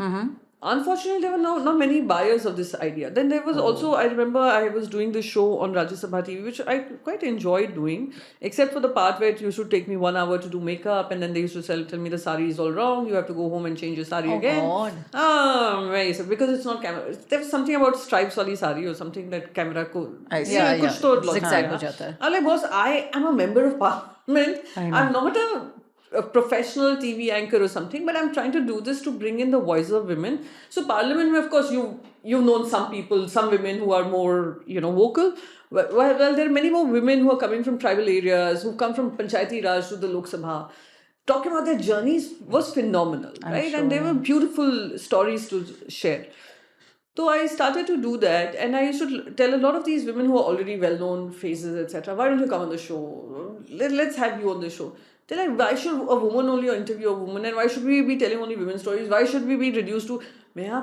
Unfortunately, there were not many buyers of this idea. Then there was also, I remember I was doing this show on Rajya Sabha TV, which I quite enjoyed doing, except for the part where it used to take me 1 hour to do makeup, and then they used to tell me the sari is all wrong, you have to go home and change your sari again. God. Very sad, because it's not camera. There was something about stripes wali sari or something that camera ko. I see. Yeah, कुछ तो logic zigzag था. हो जाता है. I'm like, boss, I am a member of parliament. I'm not a professional TV anchor or something, but I'm trying to do this to bring in the voices of women. So parliament, of course, you've known some people, some women who are more, vocal. Well, there are many more women who are coming from tribal areas, who come from Panchayati Raj to the Lok Sabha. Talking about their journeys was phenomenal, right? sure. And they were beautiful stories to share. So I started to do that, and I used to tell a lot of these women who are already well-known faces, etc., why don't you come on the show? Let's have you on the show. They're like, why should a woman only interview a woman, and why should we be telling only women's stories? Why should we be reduced to,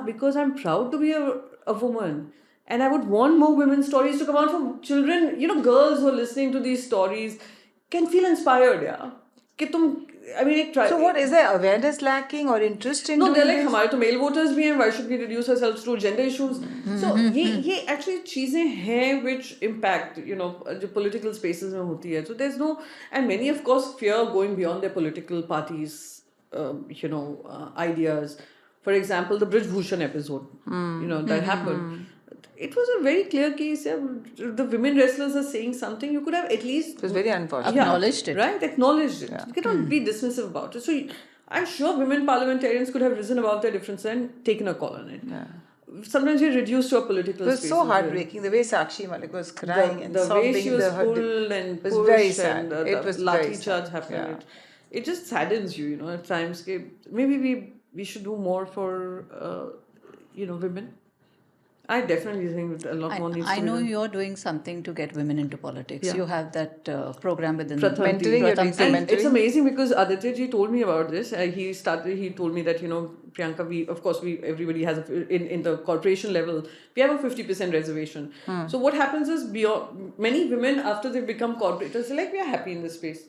because I'm proud to be a woman. And I would want more women's stories to come out from children, girls who are listening to these stories can feel inspired, yeah. So what, is there awareness lacking or interest in No, doing they're like, this? हमारे तो male voters भी हैं, why should we reduce ourselves to gender issues? So ये actually चीजें हैं which impact, जो political spaces में होती है. So there's no, and many of course fear going beyond their political parties, ideas. For example, the Brij Bhushan episode, that happened. It was a very clear case. Yeah, the women wrestlers are saying something. You could have at least It was very unfortunate. Acknowledged it. Right? Acknowledged it. You cannot be dismissive about it. So I'm sure women parliamentarians could have risen above their differences and taken a call on it. Yeah. Sometimes you're reduced to a political It was space. so heartbreaking. The way Sakshi Malik was crying and the sobbing. way she was her- pulled and it was pushed very sad. and It was the very lathi sad. charge happened. Yeah. It just saddens you, at times. Maybe we should do more for, women. I definitely think that a lot more needs to I be know done. you're doing something to get women into politics. Yeah. You have that program within Prathamti. Mentoring, you're doing some And it's mentoring. amazing because Aditya ji told me about this. He told me that, Priyanka, everybody has, in the corporation level, we have a 50% reservation. So what happens is, many women, after they become corporators, they're like, we are happy in this space.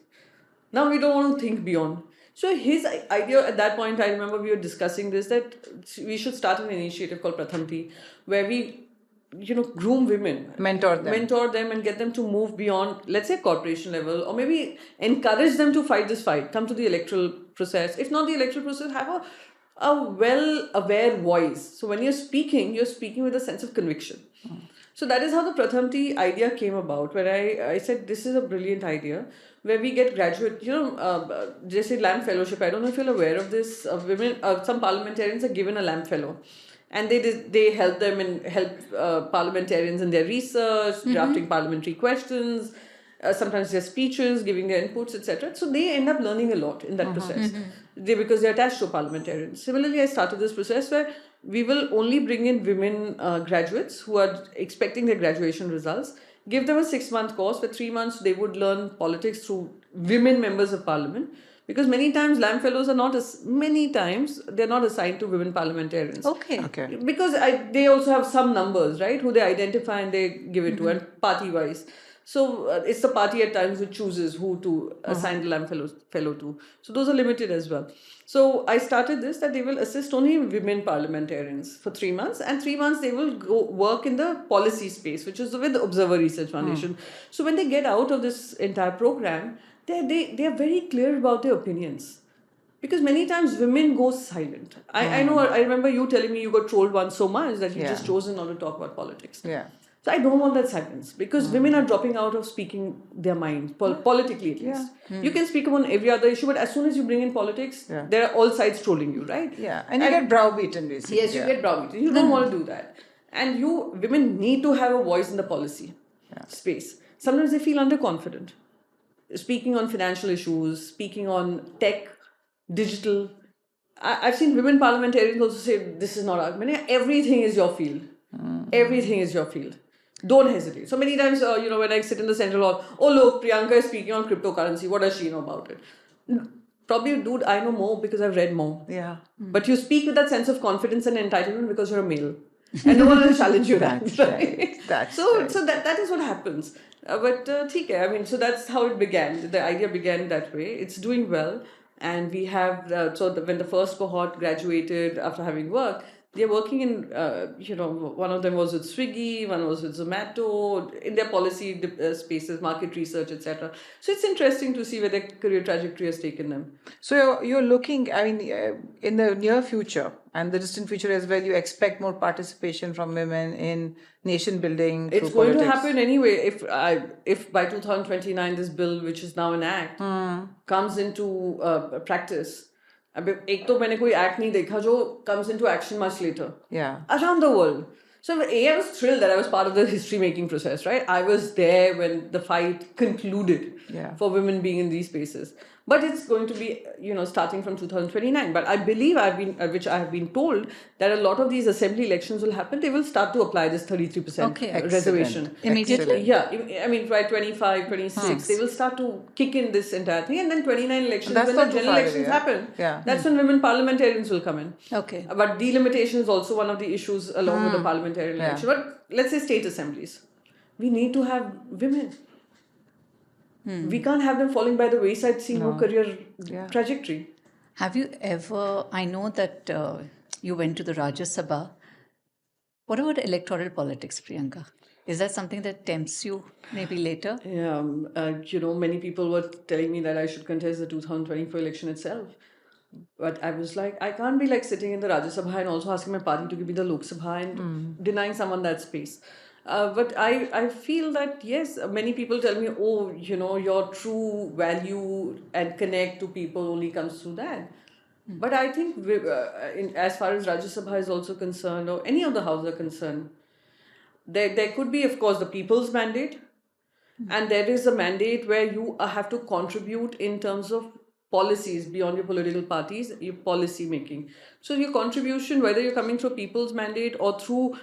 Now we don't want to think beyond. So his idea at that point, I remember we were discussing this, that we should start an initiative called Prathamti, where we, groom women. Mentor them. And get them to move beyond, let's say, corporation level, or maybe encourage them to fight this fight, come to the electoral process. If not the electoral process, have a well-aware voice. So when you're speaking with a sense of conviction. So that is how the Prathamti idea came about, where I said, this is a brilliant idea, where we get graduate, just a LAMP fellowship. I don't know if you're aware of this. Some parliamentarians are given a LAMP fellow. And they help them and help parliamentarians in their research, drafting parliamentary questions, sometimes their speeches, giving their inputs, etc. So they end up learning a lot in that process, because they're attached to parliamentarians. Similarly, I started this process where we will only bring in women graduates who are expecting their graduation results, give them a 6-month course. For 3 months, they would learn politics through women members of parliament, because many times Lamb Fellows are not they're not assigned to women parliamentarians. Okay. Because they also have some numbers, right, who they identify and they give it to, and party wise. So it's the party at times which chooses who to assign the Lamb Fellow to. So those are limited as well. So I started this, that they will assist only women parliamentarians for 3 months, and 3 months they will go work in the policy space, which is with the Observer Research Foundation. So when they get out of this entire program, they are very clear about their opinions. Because many times women go silent. I know, I remember you telling me you got trolled once so much that you just chosen not to talk about politics. Yeah. So I don't want that silence, because women are dropping out of speaking their minds, politically at least. You can speak on every other issue, but as soon as you bring in politics, there are all sides trolling you, right? Yeah, and you get browbeaten basically. Yes, you get browbeaten. You don't want to do that. And women need to have a voice in the policy space. Sometimes they feel underconfident. Speaking on financial issues, speaking on tech, digital. I've seen women parliamentarians also say, this is not argument. Everything is your field. Everything is your field. Don't hesitate. So many times, when I sit in the central hall, oh look, Priyanka is speaking on cryptocurrency. What does she know about it? Probably, dude, I know more because I've read more. Yeah. But you speak with that sense of confidence and entitlement because you're a male. And no one will challenge you. That's right. That's right. So that is what happens. But theek hai. I mean, so that's how it began. The idea began that way. It's doing well. And we have, when the first cohort graduated after having worked, they're working in, one of them was with Swiggy, one was with Zomato, in their policy spaces, market research, etc. So it's interesting to see where their career trajectory has taken them. So you're looking, in the near future and the distant future as well, you expect more participation from women in nation building. It's going to happen anyway. If by 2029 this bill, which is now an act, comes into practice. एक तो मैंने कोई act नहीं देखा जो comes into action much later. Yeah. Around the world. So I was thrilled that I was part of the history making process, right? I was there when the fight concluded for women being in these spaces. But it's going to be, starting from 2029. But I believe which I have been told, that a lot of these assembly elections will happen. They will start to apply this 33% reservation. Immediately? Yeah. I mean, by 25, 26, they will start to kick in this entire thing. And then 29 elections, when the general elections happen, that's when women parliamentarians will come in. Okay. But delimitation is also one of the issues along with the parliamentary election. But let's say state assemblies. We need to have women. We can't have them falling by the wayside, seeing no career trajectory. Have you ever, I know that you went to the Rajya Sabha. What about electoral politics, Priyanka? Is that something that tempts you maybe later? Yeah, many people were telling me that I should contest the 2024 election itself. But I was like, I can't be like sitting in the Rajya Sabha and also asking my party to give me the Lok Sabha and denying someone that space. But I feel that, yes, many people tell me, oh, your true value and connect to people only comes through that. But I think as far as Rajya Sabha is also concerned, or any of the houses are concerned, there could be, of course, the people's mandate. And there is a mandate where you have to contribute in terms of policies beyond your political parties, your policy making. So your contribution, whether you're coming through people's mandate or through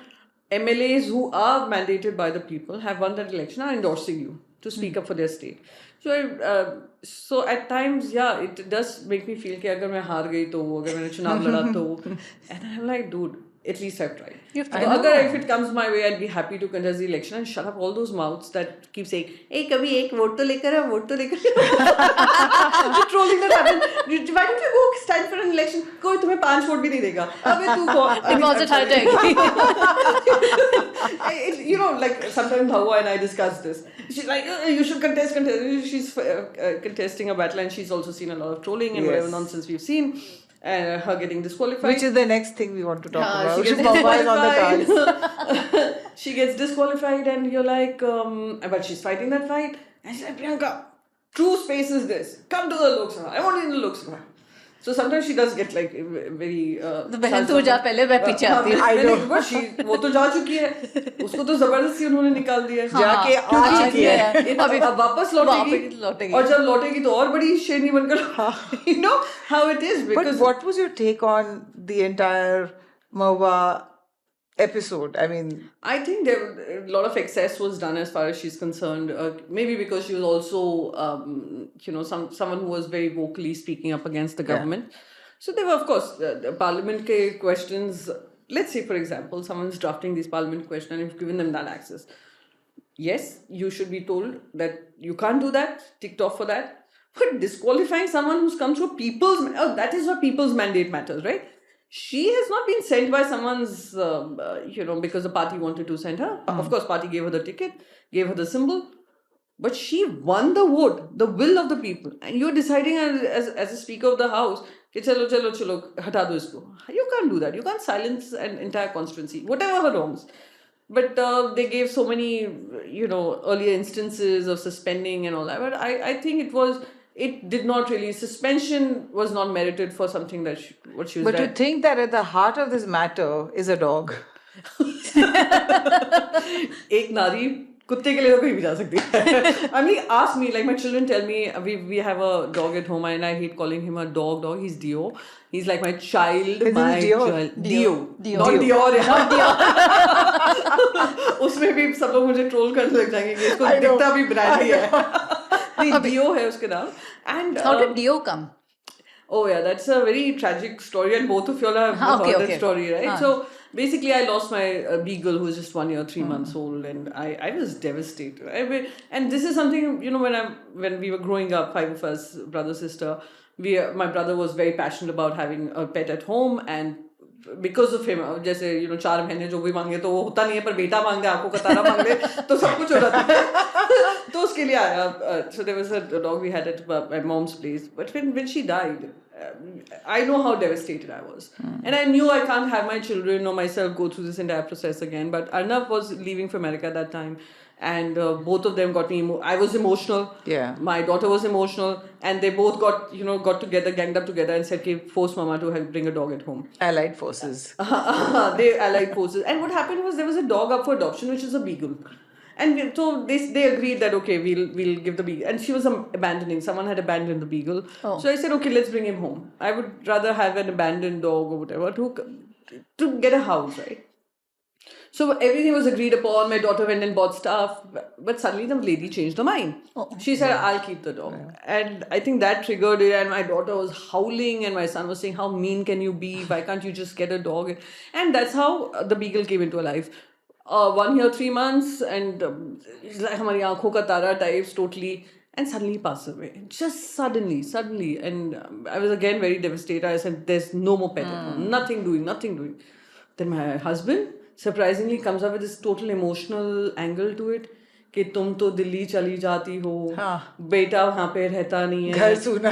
MLAs who are mandated by the people, have won that election, are endorsing you to speak up for their state. So at times, it does make me feel that if I lose, if I chunav lada to, and I'm like, dude, at least I've tried. If it comes my way, I'd be happy to contest the election and shut up all those mouths that keep saying, hey, kabhi ek vote to lekar aa, vote to lekar aa. The trolling that happened. Why don't you go stand for an election? Koi tumhe 5 vote bhi nahi dega. Deposit high-tech. Like sometimes Hawa and I discuss this. She's like, you should contest. She's contesting a battle and she's also seen a lot of trolling and whatever nonsense we've seen. And her getting disqualified. Which is the next thing we want to talk about. She gets disqualified. She gets disqualified and you're like, but she's fighting that fight. And she's like, Priyanka, true space is this. Come to the Lok Sabha. I want you in the Lok Sabha. So sometimes she does get like very... तो बहन तू जा पहले मैं पीछे आती हूँ. I know. But वो तो जा चुकी है. उसको तो जबरदस्ती उन्होंने निकाल दिया. जाके आ चुकी है. अब वापस लौटेगी. और जब लौटेगी तो और बड़ी शेरनी बनकर. You know how it is. But what was your take on the entire Mahua episode? I mean, I think a lot of excess was done as far as she's concerned. Maybe because she was also, someone who was very vocally speaking up against the government. So there were, of course, the parliament ke questions. Let's say, for example, someone's drafting these parliament questions and you've given them that access. Yes, you should be told that you can't do that, ticked off for that. But disqualifying someone who's come through that is what people's mandate matters, right? She has not been sent by someone's, because the party wanted to send her. Of course, party gave her the ticket, gave her the symbol. But she won the vote, the will of the people. And you're deciding as a Speaker of the House, chalo, hata do isko. You can't do that. You can't silence an entire constituency, whatever her wrongs. But they gave so many, earlier instances of suspending and all that. But I think it did not really, suspension was not merited for something that what she was but you think that at the heart of this matter is a dog? एक नारी कुत्ते के लिए तो कहीं भी जा सकती है. I mean, ask me, like my children tell me, we have a dog at home and I hate calling him a dog. He's Dio. He's like my child. Dio. Not Dior. उसमें भी सब लोग मुझे troll करने लग जाएंगे कि इसको दिखता भी ब्रांडी है. नहीं, Dio है उसके नाम. And how did Dio come? Oh yeah, that's a very tragic story, and both of y'all have heard that story, right? So basically, I lost my beagle who was just 1 year, 3 months old, and I was devastated. And this is something, when we were growing up, 5 of us, brother, sister, my brother was very passionate about having a pet at home, and because of him, जैसे 4 महीने जो भी मांगे तो वो होता नहीं है, पर बेटा मांग दे, आंखों का तारा मांग दे, तो सब कुछ हो जाता है. तो उसके लिए आया. So there was a dog we had at my mom's place, but when she died, I know how devastated I was. And I knew I can't have my children or myself go through this entire process again. But Arnav was leaving for America at that time. And both of them got me, I was emotional. Yeah. My daughter was emotional. And they both got together, ganged up together and said, okay, force mama to help bring a dog at home. Allied forces. They allied forces. And what happened was there was a dog up for adoption, which is a beagle. And so they agreed that, okay, we'll give the beagle. And she was abandoning. Someone had abandoned the beagle. Oh. So I said, okay, let's bring him home. I would rather have an abandoned dog or whatever to get a house, right? So everything was agreed upon. My daughter went and bought stuff. But suddenly the lady changed her mind. Oh. She said, I'll keep the dog. Yeah. And I think that triggered it. And my daughter was howling. And my son was saying, how mean can you be? Why can't you just get a dog? And that's how the beagle came into her life. 1 year, 3 months, and it's like hamari aankhon ka tara types totally, and suddenly passed away. Just suddenly, and I was again very devastated. I said, "There's no more pet at home. Nothing doing." Then my husband surprisingly comes up with this total emotional angle to it. कि तुम तो दिल्ली चली जाती हो, बेटा वहाँ पे रहता नहीं है, घर सूना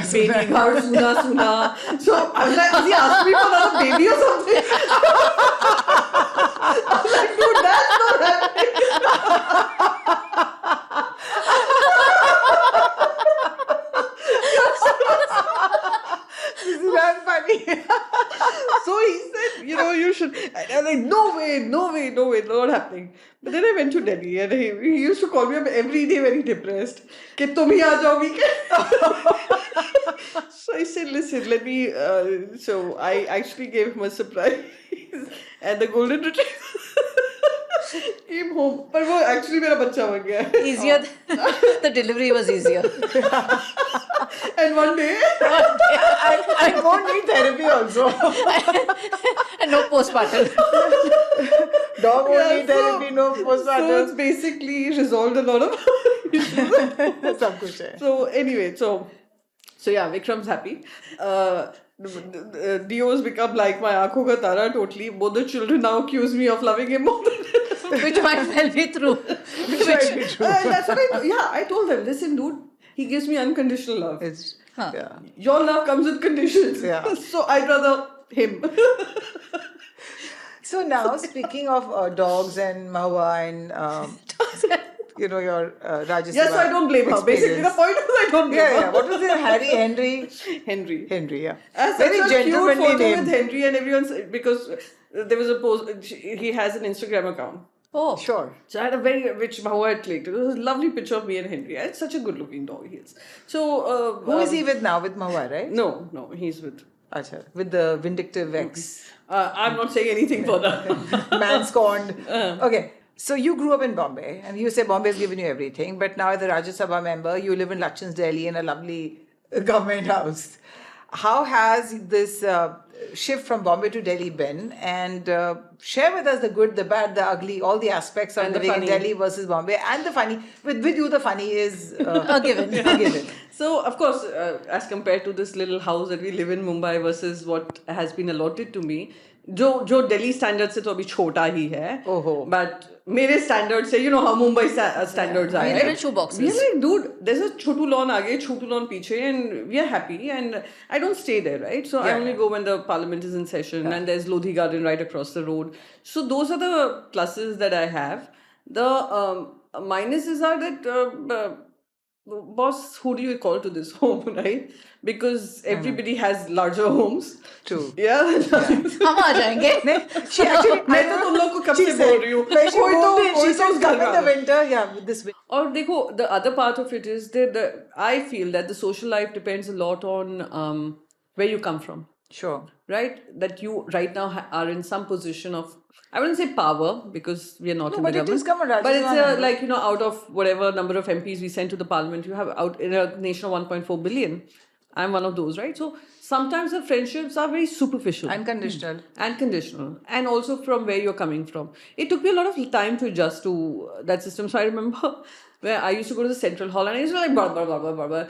so I was like, he asked me for another baby or something. I was like, dude, that's not happening. This is not funny. So he said, you should. And I was like, no way, not happening. But then I went to Delhi and he used to call me up every day very depressed. कि तुम ही आ जाओ weekend. So I said, listen, let me. So I actually gave him a surprise. And the golden retriever came home. But वो actually मेरा बच्चा बन गया. Easier. The delivery was easier. And one day I won't need therapy also. And no postpartum. Dog won't need therapy, no postpartum. So it's basically resolved a lot of issues. Sab kuch hai. So anyway, so yeah, Vikram's happy. Dio's become like my aankhon ka tara totally. Both the children now accuse me of loving him more than which might well be true. That's what I told them. Listen, dude, he gives me unconditional love. Yeah. Your love comes with conditions. Yeah. So I'd rather him. So now, speaking of dogs and Mahua and your Rajya Sabha. Yes, I don't blame her. Basically, the point was I don't blame her. Yeah. What was it? Henry, yeah. Very gentlemanly cute photo with Henry and everyone's, because there was a post. He has an Instagram account. Oh, sure. So I had which Mahua had clicked. It was a lovely picture of me and Henry. It's such a good-looking dog he is. So who is he with now? With Mahua, right? No, he's with Acha, with the vindictive ex. I'm not saying anything further. Man scorned. Okay. So you grew up in Bombay, and you say Bombay's given you everything, but now as a Rajya Sabha member, you live in Lutyens, Delhi in a lovely government house. How has this shift from Bombay to Delhi been? And share with us the good, the bad, the ugly, all the aspects of And the living in funny. Delhi versus Bombay. And the funny. With you, the funny is A given. a given. So, of course, as compared to this little house that we live in Mumbai versus what has been allotted to me, जो Delhi standards से तो अभी छोटा ही है. ओहो. But मेरे standards से, you know how Mumbai standards are. We live in shoe We're boxes. like, dude, there's a chotu lawn आगे, chotu lawn पीछे, and we are happy. And I don't stay there, right? So I only go when the parliament is in session, and there's Lodhi Garden right across the road. So those are the pluses that I have. The minuses are that. Boss, who do you call to this home, right? Because everybody has larger homes. True. Yeah. हम आ जाएंगे. She actually, मैं तो तुम लोग को कब she से said, बोल रही हूँ. when she कोई moved in, कोई she said, उस come घर in the में." winter, yeah, with this winter. और देखो, the other part of it is that I feel that the social life depends a lot on where you come from. Sure. Right? That you right now are in some position of, I wouldn't say power because we are not in but the it is government. come on, But it's Rajasthan. like, you know, out of whatever number of MPs we send to the parliament, you have out in a nation of 1.4 billion. I'm one of those, right? So sometimes the friendships are very superficial. Unconditional. And conditional. And also from where you're coming from. It took me a lot of time to adjust to that system. So I remember where I used to go to the central hall and I used to like blah, blah, blah, blah, blah, blah.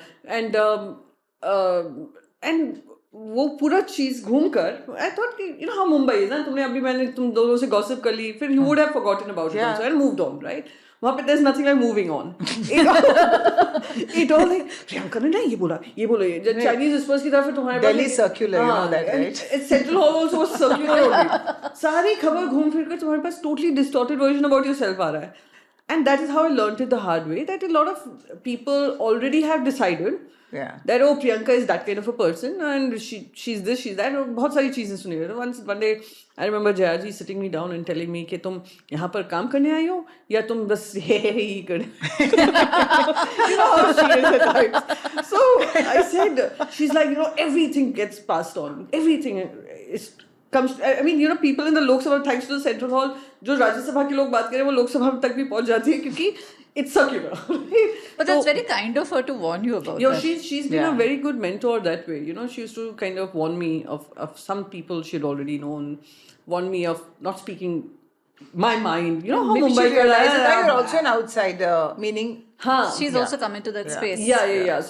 And वो पूरा चीज घूम कर I thought कि you know how Mumbai is ना तुमने अभी मैंने तुम दोनों से गॉसिप कर ली फिर you would have forgotten about it also and moved on right वहां पे there is nothing like moving on it all like Priyanka ने ना ये बोला ये चाइनीज एक्सपर्ट्स की तरफ से तुम्हारे Delhi circular, you know that, right? It's central hall also was circular only सारी खबर घूम फिर कर तुम्हारे पास totally distorted version about yourself आ रहा है and that is how I learned it the hard way that a lot of people already have decided that oh Priyanka is that kind of a person and she's this she's that बहुत सारी चीजें सुनी one day I remember Jaya ji sitting me down and telling me कि तुम यहाँ पर काम करने आई हो या तुम बस ही कर you know how she is at times so I said she's like you know everything gets passed on everything is comes I mean you know people in the Lok Sabha thanks to the central hall जो राज्यसभा के लोग बात करें वो लोकसभा तक भी पहुंच जाती है क्योंकि it's circular. But that's very kind of her to warn you about that. She's been a very good mentor that way. You know, she used to kind of warn me of some people she had already known, warn me of not speaking my mind. You know how Maybe Mumbai she realizes that you're also an outsider, meaning She's also come into that space. Yeah.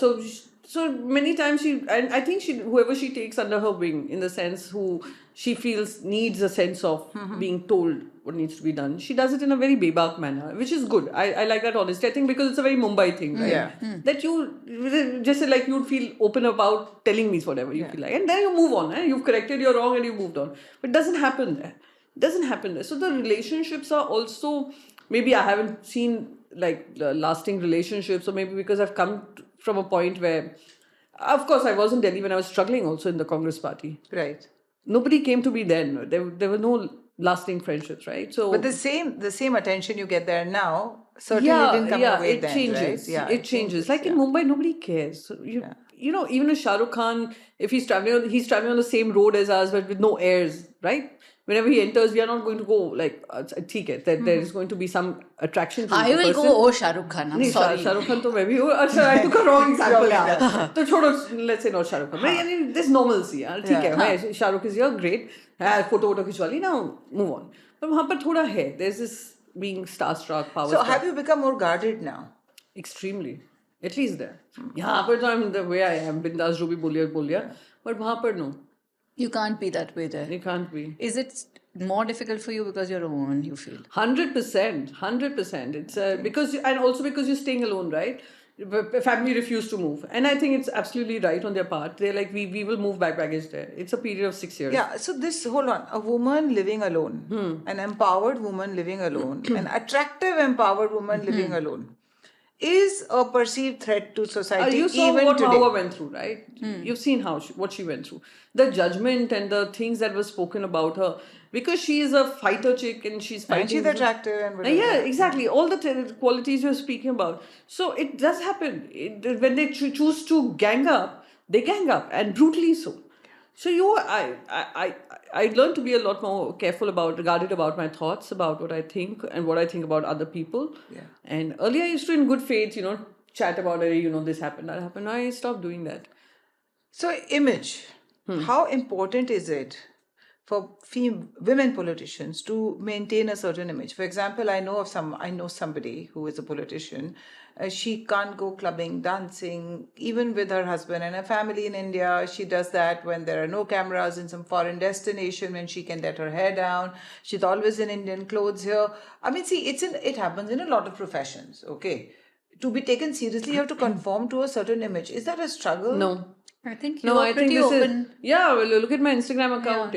So many times and I think whoever she takes under her wing, in the sense who she feels needs a sense of being told what needs to be done. She does it in a very bebak manner, which is good. I like that honesty. I think because it's a very Mumbai thing, right? Yeah. That you just like you'd feel open about telling me whatever you feel like, and then you move on. You've corrected your wrong and you moved on. But it doesn't happen there. So the relationships are also maybe I haven't seen like lasting relationships, or maybe because I've come from a point where, of course, I was in Delhi when I was struggling also in the Congress party. right. Nobody came to me then. There were no lasting friendships, right? So, But the same attention you get there now certainly didn't come your way it then, changes. right? Yeah, it changes. Like in Mumbai, nobody cares. So you know, even with Shah Rukh Khan, if he's traveling on the same road as us, but with no airs, right? Whenever he enters, we are not going to go like, ठीक है, there is going to be some attraction to I the will person. go, oh, Shah Rukh Khan, I'm नहीं, sorry. Shah Rukh Khan तो मैं भी हूँ. अच्छा, I took a wrong example यहाँ. तो छोड़ो, let's say not Shah Rukh Khan. I mean, there's normalcy यार, ठीक है. मैं Shah Rukh is here, great. Photo खिंचवा ली, now move on. पर वहाँ पर थोड़ा है. There's this being starstruck, power. So have you become more guarded now? Extremely. At least there. यहाँ पर तो I'm the way I am. बिंदास जो भी बोलिया. But वहाँ पर no. You can't be that way there. You can't be. Is it more difficult for you because you're a woman, you feel? 100%. It's because and also because you're staying alone, right? Family refuse to move, and I think it's absolutely right on their part. They're like, we will move baggage there. It's a period of 6 years. Yeah, so hold on, a woman living alone, an empowered woman living alone, an attractive empowered woman living alone, is a perceived threat to society. You saw even what today. Mahua went through, right? You've seen what she went through. The judgment and the things that were spoken about her. Because she is a fighter chick and she's fighting. And she's attractive and whatever. Yeah, exactly. All the qualities you're speaking about. So it does happen. When they choose to gang up, they gang up, and brutally so. So I learned to be a lot more guarded about my thoughts, about what I think and what I think about other people. Yeah. And earlier I used to, in good faith, chat about, this happened, that happened. Now I stopped doing that. So, image. How important is it for women politicians to maintain a certain image? For example, I know somebody who is a politician. She can't go clubbing, dancing, even with her husband and a family in India. She does that when there are no cameras in some foreign destination, when she can let her hair down. She's always in Indian clothes here. I mean, see, it happens in a lot of professions. Okay, to be taken seriously, you have to conform to a certain image. Is that a struggle? No. I think you are pretty open. Well, look at my Instagram account.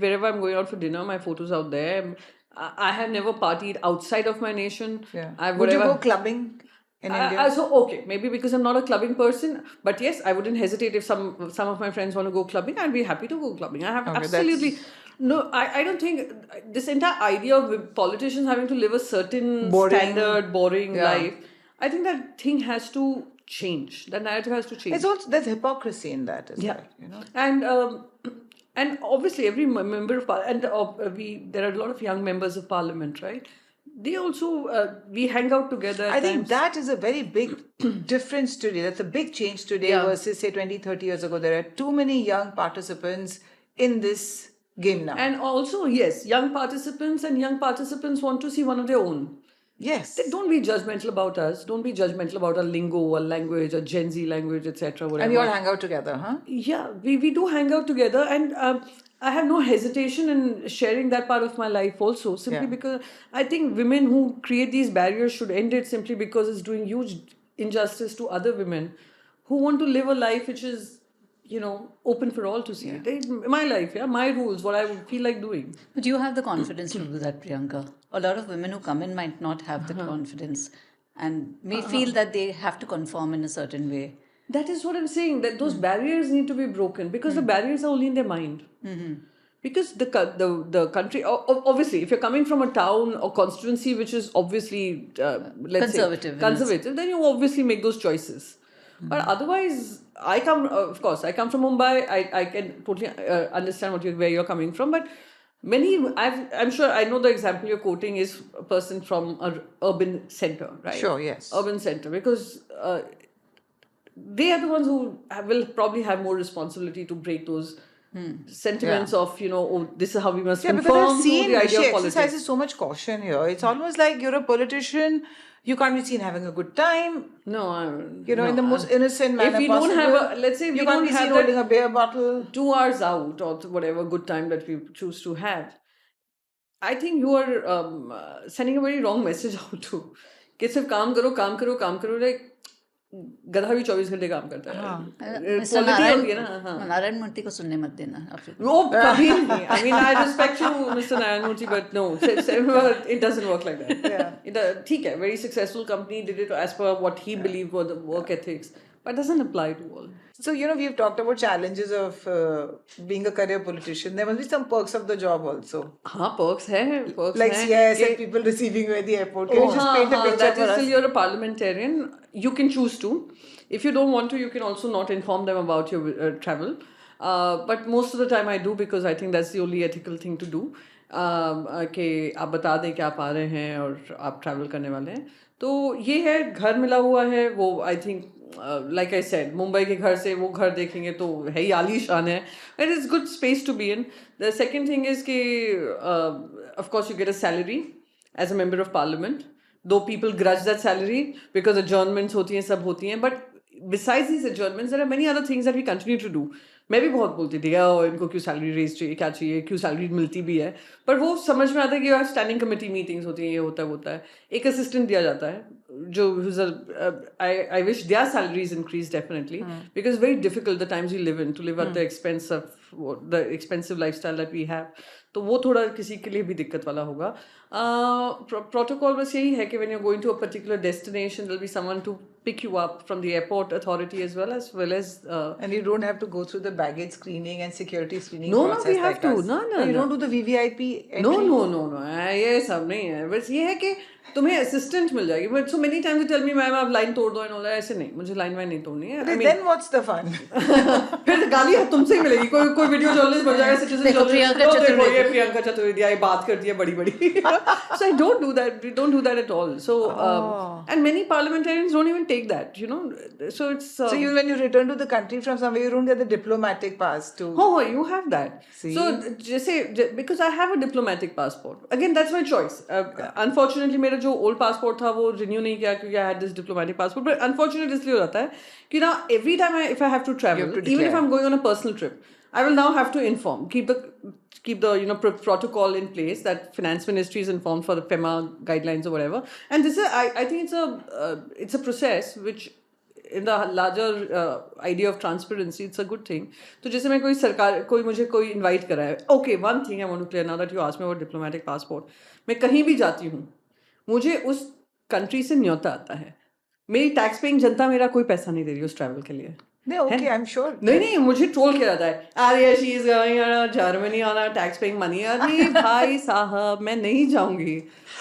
Wherever I'm going out for dinner, my photos out there. I have never partied outside of my nation. Yeah. Would you go clubbing in India? Okay, maybe because I'm not a clubbing person, but yes, I wouldn't hesitate if some of my friends want to go clubbing. I'd be happy to go clubbing. I have absolutely no. I don't think this entire idea of politicians having to live a certain standard, boring life. I think that thing has to change. The narrative has to change. There's hypocrisy in that as well. And obviously every member of parliament, and there are a lot of young members of parliament, right? They also we hang out together. I think that is a very big difference today. That's a big change today versus say 20-30 years ago. There are too many young participants in this game now. And also, yes, young participants want to see one of their own. Yes. Don't be judgmental about us. Don't be judgmental about our lingo, our language, our Gen Z language, etc. And you all hang out together, huh? Yeah, we do hang out together, and I have no hesitation in sharing that part of my life also, simply because I think women who create these barriers should end it, simply because it's doing huge injustice to other women who want to live a life which is, open for all to see. My life, my rules, what I would feel like doing. But you have the confidence to do that, Priyanka. A lot of women who come in might not have that confidence and may feel that they have to conform in a certain way. That is what I'm saying, that those barriers need to be broken, because the barriers are only in their mind. Because the country, obviously, if you're coming from a town or constituency which is obviously, conservative, then you obviously make those choices. But otherwise, I come from Mumbai. I can totally understand where you're coming from. But I'm sure I know the example you're quoting is a person from an urban center, right? Sure, yes. Urban center, because they are the ones who will probably have more responsibility to break those sentiments of, this is how we must conform because to the idea she of politics. exercises so much caution here. It's almost like you're a politician. You can't be seen having a good time. No, in the most innocent manner if we possible. don't have let's say we you don't can't be have seen holding a beer bottle. 2 hours out or whatever good time that we choose to have. I think you are sending a very wrong message out to. कि सिर्फ काम करो like गधा भी 24 घंटे काम करता है. नारायण मूर्ति को सुनने मत देना. वो कभी नहीं. I mean, I respect you, Mr. Narayan Murthy, but no, it doesn't work like that. ठीक है, very successful company did it as per what he believed were the work ethics, but doesn't apply to all. So, we've talked about challenges of being a career politician. There must be some perks of the job also. Perks hai. Like CIS and people receiving you at the airport. Can you just paint a picture that for is us? Still, you're a parliamentarian. You can choose to. If you don't want to, you can also not inform them about your travel. But most of the time I do, because I think that's the only ethical thing to do. कि आप बता दें कि आप आ रहे हैं और आप travel करने वाले हैं. तो ये है, घर मिला हुआ है. वो I think like I said, Mumbai के घर से वो घर देखेंगे तो है ही आलीशान है. It is good space to be in. The second thing is कि of course you get a salary as a member of parliament, though people grudge that salary because adjournments होती हैं, सब होती हैं. But besides these adjournments, there are many other things that we continue to do. मैं भी बहुत बोलती थी इनको क्यों सैलरी रेज चाहिए, क्या चाहिए, क्यों सैलरी मिलती भी है, पर वो समझ में आता है कि स्टैंडिंग कमेटी मीटिंग्स होती हैं, ये होता है. एक असिस्टेंट दिया जाता है जो I wish their salaries increase definitely, because it's very difficult the times we live in to live at the expense of the expensive lifestyle that we have. तो वो थोड़ा किसी के लिए भी दिक्कत वाला होगा. Protocol बस यही है कि when you're going to a particular destination, there'll be someone to pick you up from the airport authority as well as and you don't have to go through the baggage screening and security screening No, process. we have like to. us. No. You don't do the VVIP entry. No. ये सब नहीं है. बस ये है कि तुम्हें assistant मिल जाएगी. But so many times you tell me, ma'am आप line तोड़ दो and all that. ऐसे नहीं. मुझे line नहीं तोड़नी है. Then what's the fun? फिर गाली तुमसे ही मिलेगी. कोई वीडियो जर्नलिस्ट बन जाएगा. Citizen journalist. देखो ये प्रियंका चतुर्वेदी आई बात करती है बड़ी. So I don't do that. We don't do that at all. So and many parliamentarians don't even take that. You know. So it's. So you, when you return to the country from somewhere, you don't get the diplomatic pass to. Oh, you have that. See? So because I have a diplomatic passport. Again, that's my choice. Unfortunately, मेरा जो old passport था वो renew नहीं किया क्योंकि I had this diplomatic passport. But unfortunately इसलिए हो जाता है कि now every time if I have to travel, even if I'm going on a personal trip, I will now have to inform, keep the protocol in place that finance ministry is informed for the FEMA guidelines or whatever. And this is I think it's a process which in the larger idea of transparency, it's a good thing. तो जैसे मैं कोई मुझे invite करा है. Okay, one thing I want to clear now that you asked me about diplomatic passport. मैं कहीं भी जाती हूँ, मुझे उस country से न्योता आता है. मेरी tax paying जनता मेरा कोई पैसा नहीं दे रही उस travel के लिए. No, okay, I'm sure. नहीं मुझे ट्रोल किया जाता है. अरे she is going on Germany on a tax paying money. अरे भाई साहब मैं नहीं जाऊंगी.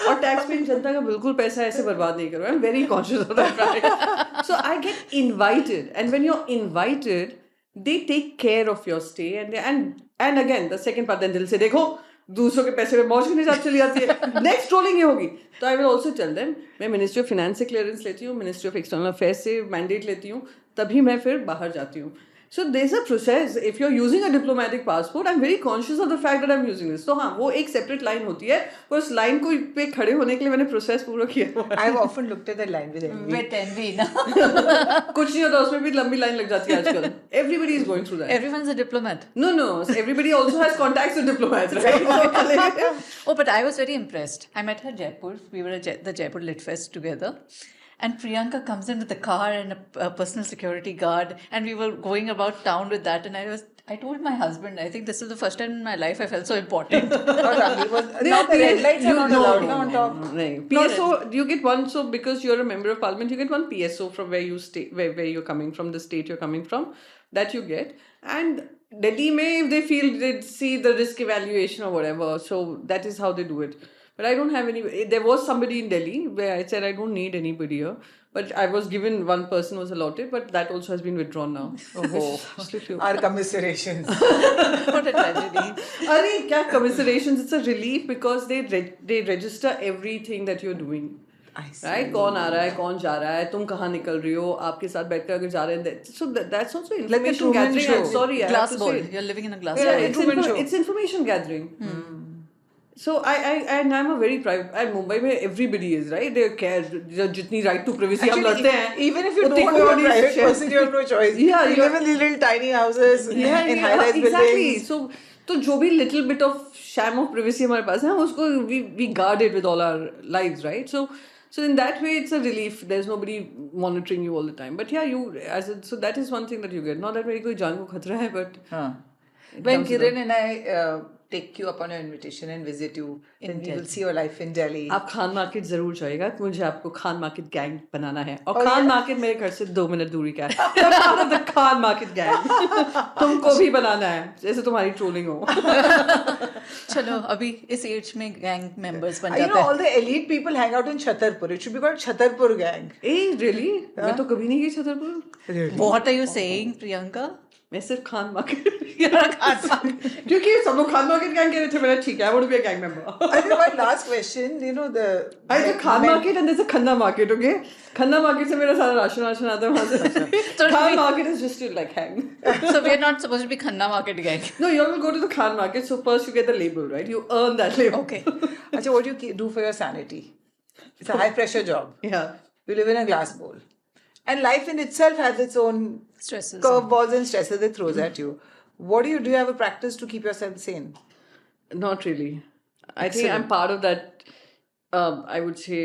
और tax paying जनता का बिल्कुल पैसा ऐसे बर्बाद नहीं करो. I'm very conscious of that fact. So I get invited, and when you're invited, they take care of your stay, and again the second part then दिल से देखो दूसरों के पैसे में मौज के साथ चली जाती है. नेक्स्ट ट्रोलिंग ये होगी. तो I will also tell them मैं मिनिस्ट्री ऑफ फाइनेंस से क्लियरेंस लेती हूँ, मिनिस्ट्री ऑफ एक्सटर्नल अफेयर्स से मैंडेट लेती हूँ, तभी मैं फिर बाहर जाती हूँ. So there's a process. If you're using a diplomatic passport, I'm very conscious of the fact that I'm using this. So हाँ वो एक separate line होती है. पर उस line को पे खड़े होने के लिए मैंने process पूरा किया. I've often looked at that line with envy. With envy, na? कुछ नहीं होता उसमें भी लंबी line लग जाती है आजकल. Everybody is going through that. Everyone's a diplomat. No. Everybody also has contacts with diplomats, right? Oh, but I was very impressed. I met her at Jaipur. We were at the Jaipur Lit Fest together. And Priyanka comes in with a car and a personal security guard, and we were going about town with that. And I told my husband, I think this is the first time in my life I felt so important. Now the red lights are not allowed on top. PSO, you get one. So because you're a member of parliament, you get one PSO from where you stay, where you're coming from, the state you're coming from, that you get. And Delhi may, if they feel they see the risk evaluation or whatever, so that is how they do it. But I don't have any. There was somebody in Delhi where I said I don't need anybody here. But I was given, one person was allotted, but that also has been withdrawn now. Oh, our commiserations. What a tragedy. Arey, kya commiserations? It's a relief because they register everything that you're doing. Right? कौन आ रहा है, कौन जा रहा है, तुम कहाँ निकल रही हो, आपके साथ बैठकर अगर जा रहे हैं. So that's also information gathering. I'm sorry, I have to say. You're living in a glass bowl. It's information gathering. So I'm a very private. And Mumbai में everybody is, right? They care. जितनी right to privacy हम लड़ते हैं. Even if you don't want to be a private person, you have no choice. Yeah, you live in these little tiny houses in high-rise buildings. So तो जो भी little bit of sham of privacy हमारे पास है, हम उसको we guard it with all our lives, right? So in that way, it's a relief. There's nobody monitoring you all the time. But yeah, so that is one thing that you get. Not that मेरी कोई जान को खतरा है, but when Kiran and I take you up on your invitation and visit you, then we will see your life in Delhi. आप Khan market जरूर जाइएगा. मुझे आपको खान मार्केट गैंग बनाना है. और खान मार्केट मेरे घर से 2 मिनट दूरी का है. part of the Khan market gang. तुमको भी बनाना है जैसे तुम्हारी ट्रोलिंग हो. चलो अभी इस एज में गैंग मेंबर्स बन जाते हैं. You know, all the elite people hang out in Chhatarpur. It should be called Chhatarpur gang. Really? मैं तो कभी नहीं गई Chhatarpur. What are you saying, Priyanka? मैं सिर्फ खान मार्केट क्योंकि सब लोग खान मार्केट गैंग कह रहे थे. मैंने ठीक है, I want to be a gang member. I think one last question, I do Khan market and there's a Khanna market, okay? Khanna market से मेरा सारा राशन आता है वहाँ से. Khan market is just to like hang. So we're not supposed to be Khanna market gang. No, you all will go to the Khan market. So first you get the label, right? You earn that label. Okay. Achha, what do you do for your sanity? It's a high pressure job. Yeah. You live in a glass bowl. And life in itself has its own stresses, curveballs and stresses it throws at you. What do you have a practice to keep yourself sane? Not really. I think I'm part of that, I would say,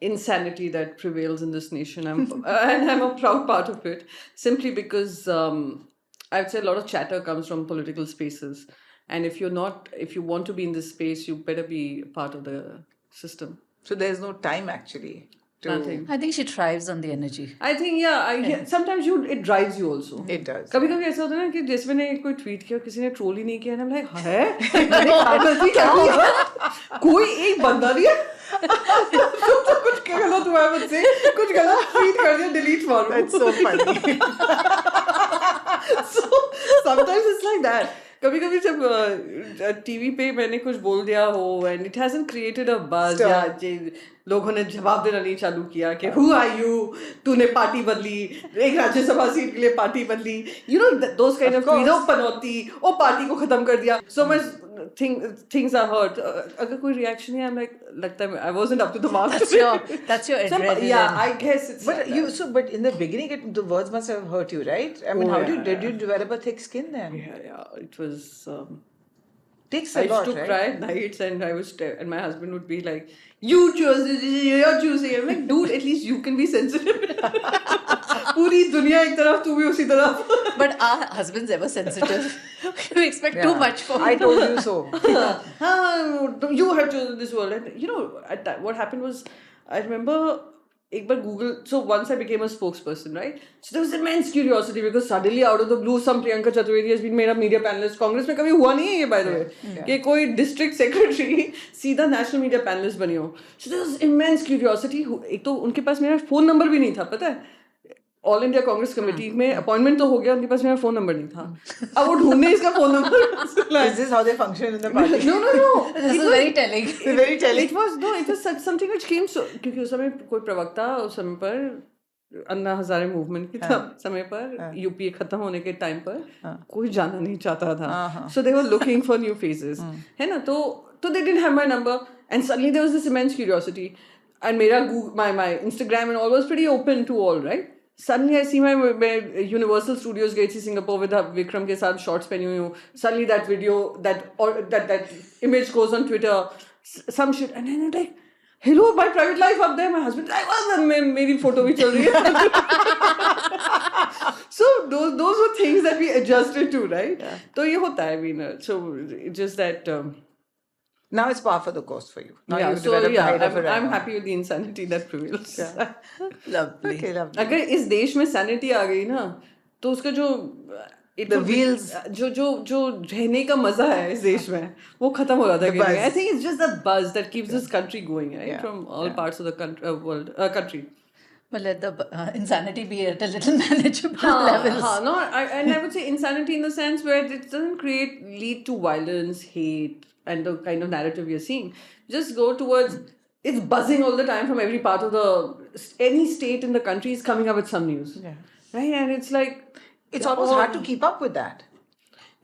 insanity that prevails in this nation. And I'm a proud part of it. Simply because I'd say a lot of chatter comes from political spaces. And if you want to be in this space, you better be part of the system. So there's no time actually to... Nothing. I think she thrives on the energy. I think sometimes it drives you also. It does. कभी कभी ऐसा होता है ना कि जैसे मैंने कोई ट्वीट किया किसी ने ट्रोल ही नहीं किया ना लाइक है मैंने गलती क्या किया कोई एक बंदा नहीं है तो कुछ गलत हुआ है मुझसे कुछ गलत ट्वीट कर दिया डिलीट मारो. That's so funny. So sometimes it's like that. कभी कभी जब टीवी पे मैंने कुछ बोल दिया हो and it hasn't created a buzz या लोगों ने जवाब देना नहीं चालू किया कि हु आर यू, तूने पार्टी बदली, एक राज्यसभा सीट के लिए पार्टी बदली, you know those kind of video पनौती और पार्टी को खत्म कर दिया. So much things are hurt. अगर कोई रिएक्शन नहीं है लगता है I wasn't up to the mark. That's your adrenaline. Yeah, I guess it's But like but in the beginning, the words must have hurt you, right? I mean, did you develop a thick skin then? yeah, it was. Takes I a lot, used to right? cry at nights, and and my husband would be like, "You chose this, you're choosing." I'm like, "Dude, at least you can be sensitive." पूरी दुनिया एक तरफ, तू भी उसी तरफ. But are husbands ever sensitive? You expect too much from I them. told you so. You have chosen this world, and you know, at that, what happened was, I remember. एक बार Google, so once I became a spokesperson, right? So there was immense curiosity because suddenly out of the blue some Priyanka Chaturvedi has been made a media panelist. Congress में कभी हुआ नहीं है ये by the way कि कोई district secretary सीधा national media panelist बनी हो. So there was immense curiosity. एक तो उनके पास मेरा phone number भी नहीं था, पता है? ऑल इंडिया कांग्रेस कमेटी में अपॉइंटमेंट तो हो गया, उनके पास मेरा फोन नंबर नहीं था. अब वो ढूंढने इसका phone number. Is this how they function in the party? No. This is very telling. Very telling. It was something which came so, क्योंकि उस समय कोई प्रवक्ता उस समय पर अन्ना हजारे मूवमेंट के समय पर यूपीए खत्म होने के टाइम पर कोई जाना नहीं चाहता था. So they were looking for new faces, है ना? तो they didn't have my number, and suddenly there was this immense curiosity, and मेरा my Instagram and all was pretty open to all, right? Suddenly I see my Universal Studios गई थी Singapore with Vikram के साथ shorts पहनी हुई हूँ. Suddenly that video, that image goes on Twitter, some shit, and then I'm like, hello, my private life up there. My husband, मेरी photo भी चल रही है. So those were things that we adjusted to, right? तो ये होता है, I mean, so it's just that. Now it's par for the course for you. Now Yeah, you've so developed the height of a I'm rhino. happy with the insanity that prevails. Lovely. Okay, lovely. अगर इस देश में sanity आ गई ना, तो उसका जो The wheels. जो रहने का मजा है इस देश में, वो खत्म हो जाता है. buzz. I think it's just the buzz that keeps this country going, right? Yeah. From all parts of the country. But let the insanity be at a little manageable levels. No, and I would say insanity in the sense where it doesn't lead to violence, hate, and the kind of narrative you're seeing. Just go towards, it's buzzing all the time from every part of any state in the country is coming up with some news. Yeah. Right? And it's like, It's almost hard to keep up with that.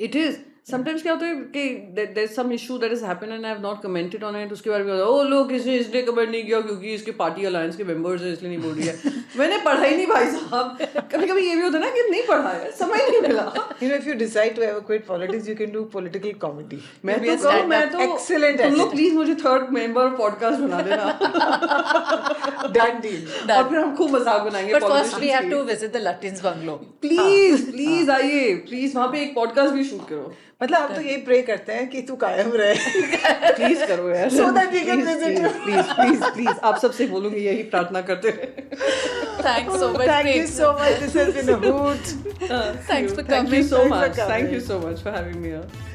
it is. Sometimes क्या होता है कि there's some issue that has happened and I have not commented on it. उसके बारे में oh लोग इसने comment नहीं किया क्योंकि इसके पार्टी अलायंस के मेंबर्स हैं इसलिए नहीं बोल रही है. मैंने पढ़ा ही नहीं भाई साहब. कभी-कभी ये भी होता है ना कि नहीं पढ़ा है, समय नहीं मिला. You know, if you decide to ever quit politics, you can do political comedy. मैं Maybe a तो stand-up. Excellent तुम लोग asset. प्लीज मुझे थर्ड मेंबर पॉडकास्ट बना देना. Done deal. और फिर हम खूब मजाक बनाएंगे. But first we have to visit the Lutyens bungalow. Please आइए, प्लीज वहाँ पे एक पॉडकास्ट भी शूट करो. मतलब हम तो यही प्रे करते हैं कि तू कायम रहे. प्लीज करो यार. So that we can visit you. Please आप सबसे बोलूंगी यही प्रार्थना करते रहे. Thanks so much. Thank you so much. This has been a hoot. Thanks for Thank you coming. so Thanks for much. coming. Thank you so much for having me here.